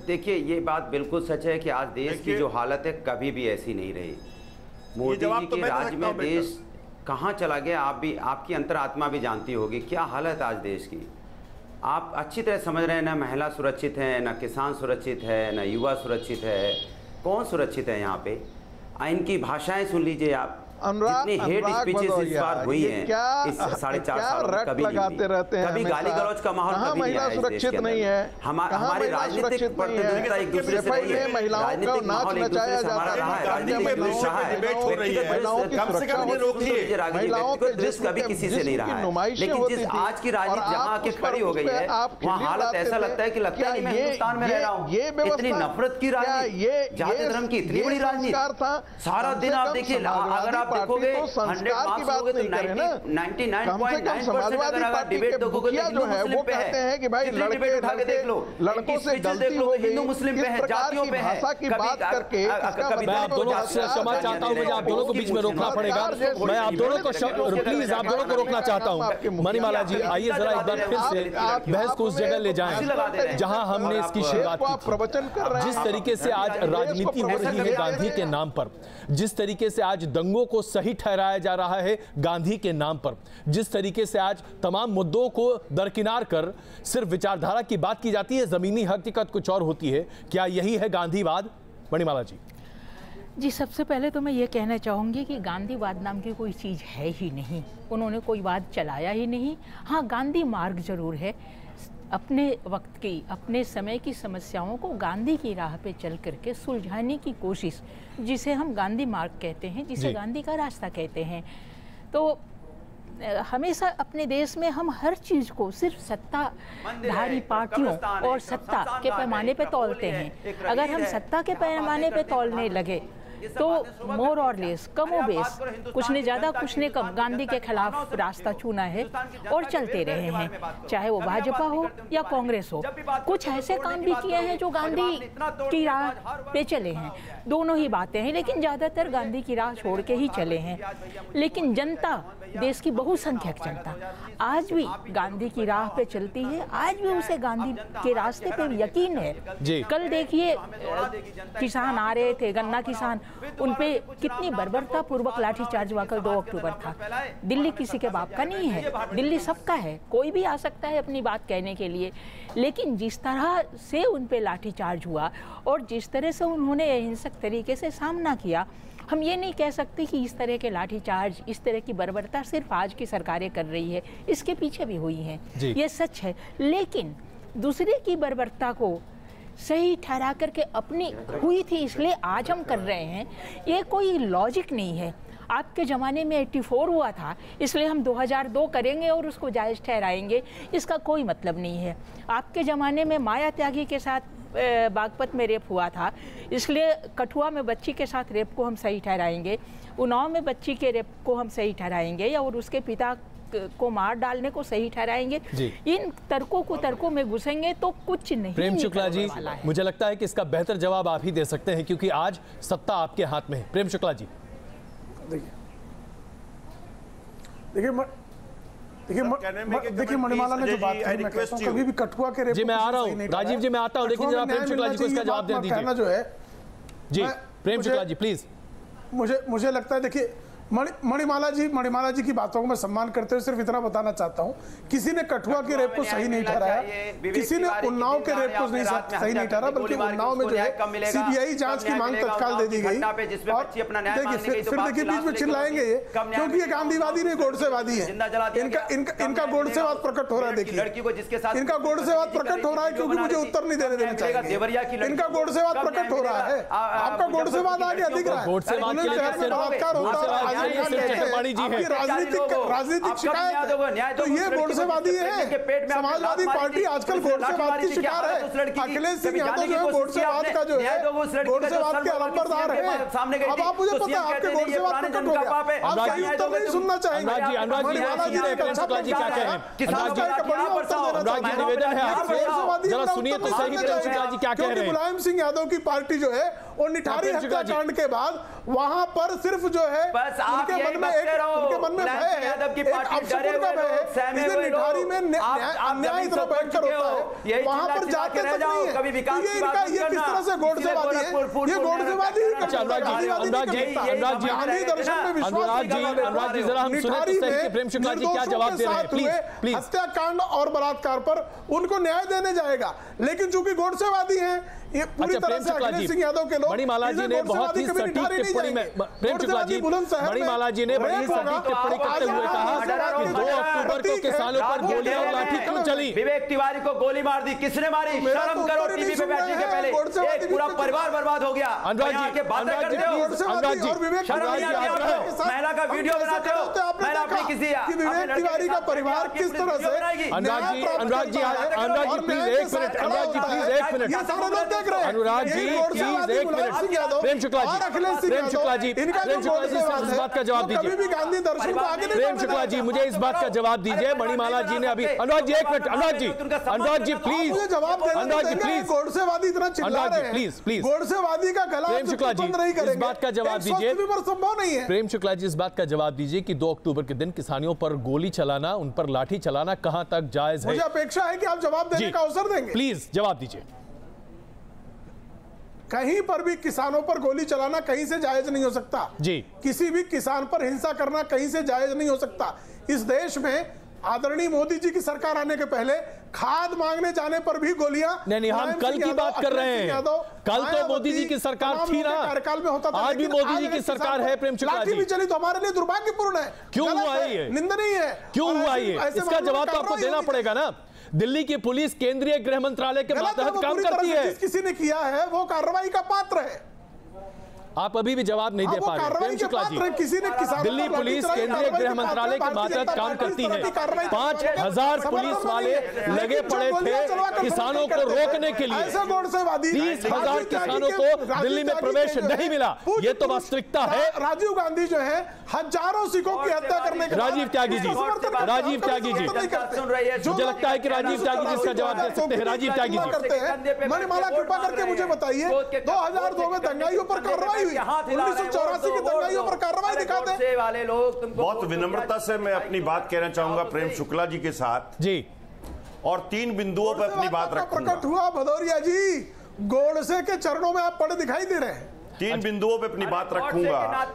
देखिए, ये बात बिल्कुल सच है कि आज देश की जो हालत है कभी भी ऐसी नहीं रही। मोदी जी के राज में देश कहाँ चला गया, आपकी अंतरात्मा भी जानती होगी क्या हालत है आज देश की। आप अच्छी तरह समझ रहे हैं, ना महिला सुरक्षित है, ना किसान सुरक्षित है, ना युवा सुरक्षित है। कौन सुरक्षित है यहाँ पे? इनकी भाषाएं सुन लीजिए आप, जितनी हेट स्पीचेस इस बार हुई हैं इस 4.5 साल में कभी लगाते रहते हैं, कभी गाली गलौज का माहौल कभी नहीं आया सुरक्षित नहीं है। हमारे राजनीतिक प्रतिद्वंद्विता एक दूसरे से नहीं है, राजनीतिक माहौल एक दूसरे से हमारा रहा है, राजनीतिक रहा है, व्यक्तिगत दृश्य कभी किसी से नहीं रहा है। लेकिन जिस आज की राजनीति जहाँ आके खड़ी हो गई है, वहाँ हालत ऐसा लगता है कि लगता है मैं हिंदुस्तान में रह रहा हूँ। इतनी नफरत की राजनीति, जाति धर्म की इतनी बड़ी राजनीति, सारा दिन आप देखिए, अगर आप देखोगे 100 की बात नहीं करें ना, 99.9% अगर डिबेट देखोगे तो हिंदू मुस्लिम पे है कि भाई लड़के उठा के देख लो, लड़कों से गलती हो गई, हिंदू मुस्लिम पे है, जातियों पे है। भाषा की बात करके मैं आप दोनों से क्षमा चाहता हूं, मुझे आप दोनों को बीच में रोकना पड़ेगा। मैं आप दोनों को प्लीज आप दोनों को रोकना चाहता हूं। मणिमाला जी, आइए जरा एक बार फिर से बहस को उस जगह ले जाएं जहां हमने इसकी शुरुआत की। जिस तरीके से आज राजनीति हो रही है गांधी के नाम पर, जिस तरीके से आज दंगों को सही ठहराया जा रहा है गांधी के नाम पर, जिस तरीके से आज तमाम मुद्दों को दरकिनार कर सिर्फ विचारधारा की बात की जाती है, जमीनी हकीकत कुछ और होती है, क्या यही है गांधीवाद? मणिमाला जी, सबसे पहले तो मैं ये कहना चाहूँगी कि गांधीवाद नाम की कोई चीज़ है ही नहीं, उन्होंने कोई वाद चलाया ही नहीं। हाँ, गांधी मार्ग जरूर है, अपने वक्त की, अपने समय की समस्याओं को गांधी की राह पे चल करके सुलझाने की कोशिश, जिसे हम गांधी मार्ग कहते हैं, जिसे गांधी का रास्ता कहते हैं। तो हमेशा अपने देश में हम हर चीज़ को सिर्फ सत्ताधारी पार्टियों और सत्ता के पैमाने पे तोलते हैं। अगर हम सत्ता के पैमाने पे तोलने लगे तो मोर और लेस, कमो बेस, कुछ ने ज़्यादा कुछ ने कम गांधी के खिलाफ रास्ता चुना है और चलते रहे हैं, चाहे वो भाजपा हो या कांग्रेस हो। कुछ ऐसे काम भी किए हैं जो गांधी की राह पे चले हैं, दोनों ही बातें हैं, लेकिन ज़्यादातर गांधी की राह छोड़ के ही चले हैं। लेकिन जनता, देश की बहुसंख्यक जनता आज भी गांधी की राह पे चलती है, आज भी उसे गांधी के रास्ते पे यकीन है। कल देखिए किसान आ रहे थे, गन्ना किसान, उन पे कितनी बर्बरता पूर्वक लाठीचार्ज हुआ। कल 2 अक्टूबर था। दिल्ली किसी के बाप का नहीं है, दिल्ली सबका है, कोई भी आ सकता है अपनी बात कहने के लिए। लेकिन जिस तरह से उन पे लाठीचार्ज हुआ और जिस तरह से उन्होंने अहिंसक तरीके से सामना किया, हम ये नहीं कह सकते कि इस तरह के लाठीचार्ज, इस तरह की बर्बरता सिर्फ आज की सरकारें कर रही है, इसके पीछे भी हुई है, ये सच है। लेकिन दूसरे की बर्बरता को सही ठहरा करके अपनी हुई थी इसलिए आज हम कर रहे हैं, ये कोई लॉजिक नहीं है। आपके ज़माने में 84 हुआ था इसलिए हम 2002 करेंगे और उसको जायज़ ठहराएंगे, इसका कोई मतलब नहीं है। आपके ज़माने में माया त्यागी के साथ बागपत में रेप हुआ था इसलिए कठुआ में बच्ची के साथ रेप को हम सही ठहराएंगे, उन्नाव में बच्ची के रेप को हम सही ठहराएंगे या और उसके पिता को मार डालने को सही ठहराएंगे। इन तर्कों में घुसेंगे तो कुछ नहीं। प्रेम शुक्ला जी, मुझे लगता है कि इसका बेहतर जवाब आप ही दे सकते हैं क्योंकि आज सत्ता आपके हाथ में है। प्रेम शुक्ला जी, देखिए देखिए मणिमाला ने जो बात की, मैं कहता हूं कभी भी कठुआ के रेप जी मैं आ रहा हूं राजीव जी, मैं आता हूं, लेकिन जरा प्रेम शुक्ला जी को इसका जवाब दे दीजिए। जो है जी प्रेम शुक्ला जी प्लीज। मुझे लगता है, देखिए मणिमाला जी की बातों को मैं सम्मान करते हुए सिर्फ इतना बताना चाहता हूं, किसी ने कठुआ के रेप को सही नहीं ठहराया, किसी ने उन्नाव के रेप को सही नहीं ठहराया, बल्कि उन्नाव में जो है सीबीआई जांच की मांग तत्काल दे दी गई। और देखिए फिर देखिए बीच में चिल्लाएंगे ये, क्योंकि ये गांधीवादी नहीं गोडसेवादी है। इनका गोडसेवाद प्रकट हो रहा है। देखिए इनका गोडसेवाद प्रकट हो रहा है, क्योंकि मुझे उत्तर नहीं देने चाहिए। इनका गोडसेवाद प्रकट हो रहा है, आपका गोडसेवाद आगे अधिक रहा है। बलात्कार होता है, राजनीतिक शिकायत, तो ये गोडसेवादी है। समाजवादी पार्टी आजकल गोडसेवाद की शिकार है। अखिलेश सिंह यादव जो है गोडसेवाद का जो है गोडसेवाद के अलंबरदार है। अब आप मुझे पता है आपके गोडसेवाद प्रकट हो गया, आप सही उत्तर नहीं सुनना चाहेंगे। अनुराग जी क्या कह रहे हैं? निवेदन है आपसे, जरा सुनिए तो सही प्रेम शुक्ला जी क्या कह रहे हैं। मुलायम सिंह यादव की पार्टी जो है और निठारी हत्याकांड के बाद वहां पर सिर्फ जो है उनके मन में भय है, एक अपशकुन का भय है। इसलिए निठारी में अन्याय इतना भयंकर होता है, वहां पर जाते तक नहीं है। ये किस तरह से गोडसेवादी है? ये गोडसेवादी प्रेम शुक्ला जी क्या जवाब दे रहे हैं? प्लीज। हत्याकांड और बलात्कार पर उनको न्याय देने जाएगा, लेकिन चूंकि गोडसेवादी हैं ये पूरी तरह से अखिलेश सिंह यादव के लोग। मणिमाला जी ने बहुत ही सटीक टिप्पणी में, प्रेम शुक्ला जी, मणिमाला जी ने बड़ी सटीक टिप्पणी करते हुए कहा कि 2 अक्टूबर को किसानों पर गोलियां और लाठी क्यों चली? विवेक तिवारी को गोली मार दी, किसने मारी? शर्म करो, टीवी पे बैठने के पहले एक पूरा परिवार बर्बाद हो गया। अनुराग जी महिला का वीडियो बनाते हो, महिला अपनी किसी विवेक तिवारी का परिवार किस तरह से? अनुराग जी प्लीज एक मिनट, अनुराग जी प्लीज एक मिनट, अनुराग जी प्लीज एक मिनट। प्रेम शुक्ला जी इस बात का जवाब दीजिए। प्रेम शुक्ला जी मुझे इस बात का जवाब दीजिए। मणिमाला जी ने अभी, अनुराग जी एक minute, Anurag ji please, Anurag ji please, गोडसेवादी इतना चिल्ला रहे हैं, प्लीज गोडसेवादी का गला प्रेम शुक्ला जी इस बात का जवाब दीजिए। संभव नहीं है। प्रेम शुक्ला जी इस बात का जवाब दीजिए कि 2 अक्टूबर के दिन किसानियों पर गोली चलाना, उन पर लाठी चलाना कहां तक जायज है? मुझे अपेक्षा है कि आप जवाब देने का अवसर देंगे। प्लीज जवाब दीजिए। कहीं पर भी किसानों पर गोली चलाना कहीं से जायज नहीं हो सकता जी। किसी भी किसान पर हिंसा करना कहीं से जायज नहीं हो सकता। इस देश में आदरणीय मोदी जी की सरकार आने के पहले खाद मांगने जाने पर भी गोलियां, नहीं हम कल की बात कर रहे हैं। कल तो मोदी जी की सरकार थी ना, कार्यकाल में होता था। आज भी मोदी जी की सरकार है। प्रेम शुक्ला जी भी चली तो हमारे लिए दुर्भाग्यपूर्ण है। क्यों हुआ ये? निंदनीय है। क्यों हुआ ये? इसका जवाब तो आपको देना पड़ेगा ना। दिल्ली की पुलिस केंद्रीय गृह मंत्रालय के मातहत काम करती है। किसी ने किया है वो कार्रवाई का पात्र है। आप अभी भी जवाब नहीं दे पा रहे प्रेम शुक्ला जी। दिल्ली पुलिस केंद्रीय गृह मंत्रालय के मातहत काम करती है। 5000 पुलिस वाले लगे पड़े थे किसानों को रोकने के लिए। 30,000 किसानों को दिल्ली में प्रवेश नहीं मिला। ये तो वास्तविकता है। राजीव गांधी जो है हजारों सिखों की हत्या करने के राजीव त्यागी जी, मुझे लगता है कि राजीव त्यागी जी इसका जवाब दे सकते हैं। राजीव त्यागी जी मणिमाला कृपा करके मुझे बताइए 2002 में दंगाइयों पर कार्रवाई 1984 की दंगाइयों पर कार्रवाई दिखाते वाले लोग। बहुत विनम्रता से मैं अपनी बात कहना चाहूंगा प्रेम शुक्ला जी के साथ जी, और 3 बिंदुओं पर अपनी बात रखूंगा। प्रकट हुआ भदौरिया जी, गोडसे के चरणों में आप पड़े दिखाई दे रहे हैं। 3 बिंदुओं पे अपनी बात रखूंगा।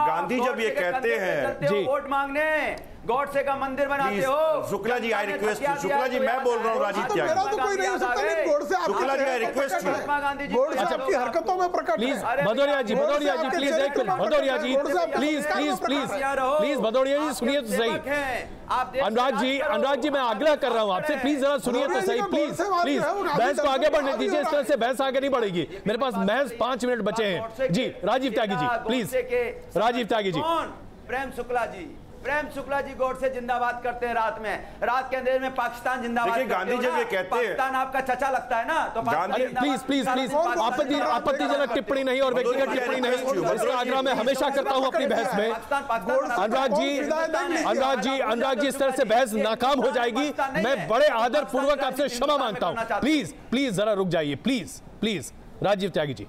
गांधी जब ये कहते हैं वोट मांगने, गॉडसे का मंदिर बनाते हो। Shukla ji I request you, Shukla ji मैं बोल रहा हूँ Rajiv Tyagi. Shukla ji I request you. आपकी हरकतों में प्रकट प्लीज भदौरिया जी प्लीज एक मिनट, भदौरिया जी प्लीज भदौरिया जी सुनिए तो सही। अनुराग जी मैं आग्रह कर रहा हूँ आपसे, प्लीज जरा सुनिए तो सही। प्लीज बहस को आगे बढ़ने दीजिए। इस तरह से बहस आगे नहीं बढ़ेगी। मेरे पास महज 5 मिनट बचे हैं। जी राजीव त्यागी जी प्लीज। राजीव त्यागी जी। प्रेम शुक्ला जी गोडसे जिंदाबाद करते हैं रात में, रात के अंधेरे में पाकिस्तान जिंदाबाद। गांधी जब ये कहते हैं पाकिस्तान आपका चचा लगता है ना, तो प्लीज आपत्तिजनक टिप्पणी नहीं और व्यक्तिगत टिप्पणी नहीं, इसका आग्रह मैं हमेशा करता हूं अपनी बहस में। अनुराग जी इस तरह से बहस नाकाम हो जाएगी। मैं बड़े आदर पूर्वक आपसे क्षमा मांगता हूं। प्लीज जरा रुक जाइए। प्लीज राजीव त्यागी जी।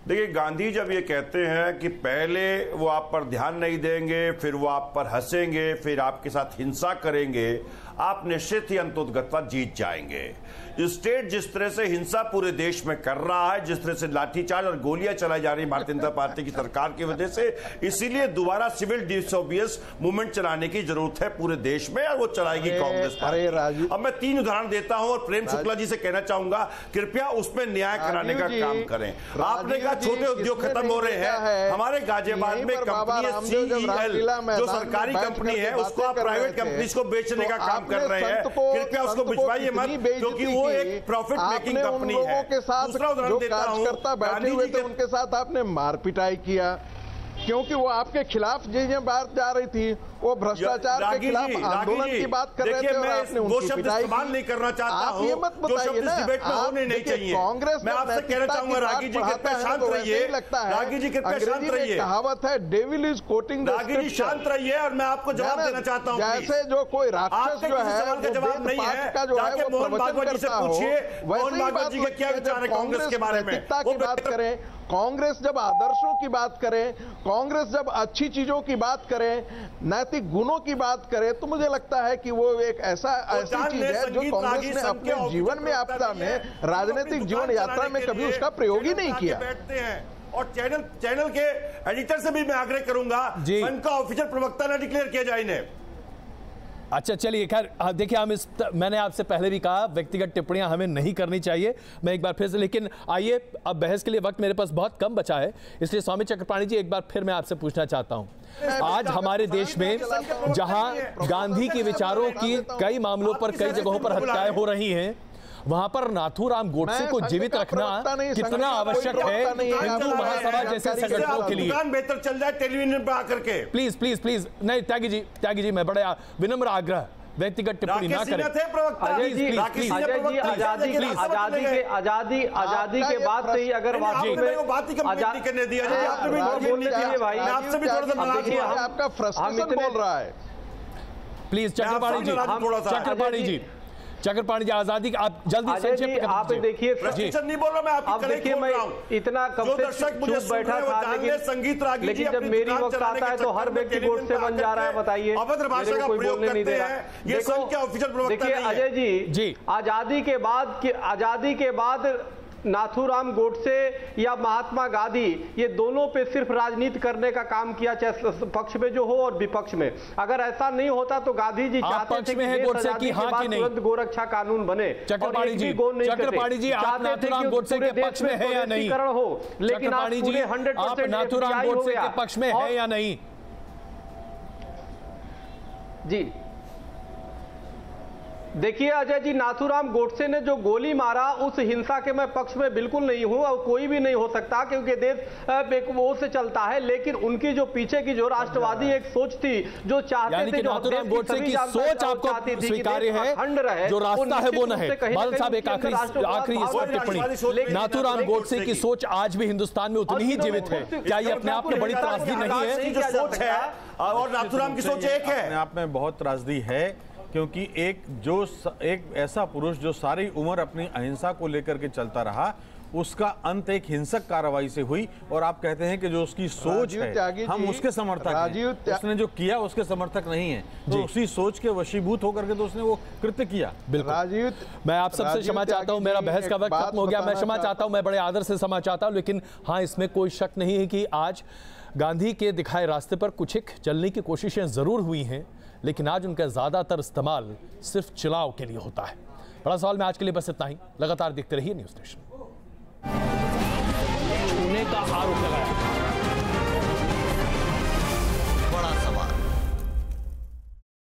देखिए, गांधी जब ये कहते हैं कि पहले वो आप पर ध्यान नहीं देंगे, फिर वो आप पर हंसेंगे, फिर आपके साथ हिंसा करेंगे, आप निश्चित ही अंतोगत्वा जीत जाएंगे। स्टेट जिस तरह से हिंसा पूरे देश में कर रहा है, जिस तरह से लाठीचार्ज और गोलियां चलाई जा रही भारतीय जनता पार्टी की सरकार की वजह से, इसीलिए दोबारा सिविल डिसोबियस मूवमेंट चलाने की जरूरत है पूरे देश में, और वो चलाएगी कांग्रेस पार्टी। अब मैं 3 उदाहरण देता हूं और प्रेम शुक्ला जी से कहना चाहूंगा, कृपया उसमें न्याय कराने का काम करें। आपने कहा छोटे उद्योग खत्म हो रहे हैं, हमारे गाजियाबाद में कंपनी CEL जो सरकारी कंपनी है उसको आप प्राइवेट कंपनीज को बेचने का काम कर रहे हैं, कृपया उसको भिजवाइए मत, क्योंकि वो एक प्रॉफिट मेकिंग कंपनी है। के साथ जो कार्यकर्ता बैठे हुए थे उनके साथ आपने मार पिटाई किया, क्योंकि वो आपके खिलाफ जो बात जा रही थी, वो भ्रष्टाचार के खिलाफ आंदोलन की बात कर रहे थे और आपने उनकी पिटाई की। नहीं करना चाहता हूं, ये मत बताइए ना, डिबेट में होने नहीं चाहिए। कांग्रेस मैं आपसे कहना चाहूंगा, रागी जी कृपया शांत रहिए। रागी जी कृपया शांत रहिए। कहावत है, devil is quoting the scripture. Ragi ji शांत रहिए और मैं आपको जवाब देना चाहता हूं। जैसे जो कोई राक्षस जो है वो जवाब नहीं है, जाके मोहन भागवत जी से पूछिए, मोहन भागवत जी के क्या विचार है कांग्रेस के बारे में। की बात करें, कांग्रेस जब आदर्शों की बात करें, कांग्रेस जब अच्छी चीजों की बात करें, नैतिक गुणों की बात करें, तो मुझे लगता है कि वो एक ऐसी चीज है जो कांग्रेस ने अपने जीवन में यात्रा में, राजनीतिक जीवन यात्रा में कभी उसका प्रयोग ही नहीं किया। और चैनल के एडिटर से भी मैं आग्रह करूंगा, उनका ऑफिशियल प्रवक्ता न डिक्लेयर किया जाए इन्हें। अच्छा चलिए, खैर देखिए, मैंने आपसे पहले भी कहा व्यक्तिगत टिप्पणियां हमें नहीं करनी चाहिए। मैं एक बार फिर से, लेकिन आइए, अब बहस के लिए वक्त मेरे पास बहुत कम बचा है, इसलिए स्वामी चक्रपाणी जी एक बार फिर मैं आपसे पूछना चाहता हूं। आज हमारे देश में जहां गांधी के विचारों की कई मामलों पर, कई जगहों पर हत्याएं हो रही हैं, वहां पर नाथूराम गोडसे को जीवित रखना कितना आवश्यक है हिंदू महासभा जैसे संगठनों के लिए। बेहतर चल जाए टेलीविजन पर आकर के। प्लीज प्लीज प्लीज, नहीं त्यागी जी, मैं बड़ा विनम्र आग्रह, व्यक्तिगत टिप्पणी ना करें। अजय जी, आजादी के बाद से ही अगर आपका फ्रस्ट्रेशन बोल रहा है। प्लीज चक्रपाणी जी, चक्रपाणी जी, आजादी आप जल्दी संक्षेप आप देखिए, नहीं बोल रहा मैं, आप देखिए, मैं इतना कब से चुप बैठा था, लेकिन जब मेरी वक्त आता है तो हर व्यक्ति गोडसे बन जा रहा है। बताइए, अभद्र भाषा का प्रयोग करते हैं, ये संघ के ऑफिशियल प्रवक्ता नहीं है। अजय जी, आजादी के बाद नाथूराम गोडसे या महात्मा गांधी, ये दोनों पे सिर्फ राजनीति करने का काम किया, चाहे पक्ष में जो हो और विपक्ष में। अगर ऐसा नहीं होता तो गांधी जी चाहते थे कि तुरंत गोरक्षा कानून बने। चक्रपाणी जी, आप नाथूराम गोडसे के पक्ष में है या नहीं? हो, लेकिन आप नाथूराम गोडसे के पक्ष में है या नहीं? जी देखिए अजय जी, नाथूराम गोडसे ने जो गोली मारा, उस हिंसा के मैं पक्ष में बिल्कुल नहीं हूं और कोई भी नहीं हो सकता, क्योंकि देश एक वो से चलता है। लेकिन उनकी जो पीछे की जो राष्ट्रवादी एक सोच थी, जो चाहते थे, जो नाथूराम गोडसे की सोच आपको स्वीकार्य है, जो रास्ता है वो न है। बादल साहब, एक आखिरी टिप्पणी, नाथूराम गोडसे की सोच आज भी हिंदुस्तान में उतनी ही जीवित है, क्या ये अपने आप में बड़ी त्रासदी नहीं है? और नाथूराम की सोच एक है, अपने आप में बहुत त्रासदी है, क्योंकि एक ऐसा पुरुष जो सारी उम्र अपनी अहिंसा को लेकर के चलता रहा, उसका अंत एक हिंसक कार्रवाई से हुई। और आप कहते हैं कि जो उसकी सोच है, हम उसके समर्थक हैं, उसने जो किया उसके समर्थक नहीं है, तो उसी सोच के वशीभूत होकर के तो उसने वो कृत्य किया। बिल्कुल, मैं आप सबसे क्षमा चाहता हूं, मेरा बहस का वक्त खत्म हो गया। मैं क्षमा चाहता हूं, मैं बड़े आदर से क्षमा चाहता हूं, लेकिन हाँ, इसमें कोई शक नहीं है कि आज गांधी के दिखाए रास्ते पर कुछ एक चलने की कोशिशें जरूर हुई हैं, लेकिन आज उनका ज्यादातर इस्तेमाल सिर्फ चुनाव के लिए होता है। बड़ा सवाल में आज के लिए बस इतना ही। लगातार देखते रहिए न्यूज़ नेशन। पुणे का आरोप लगाया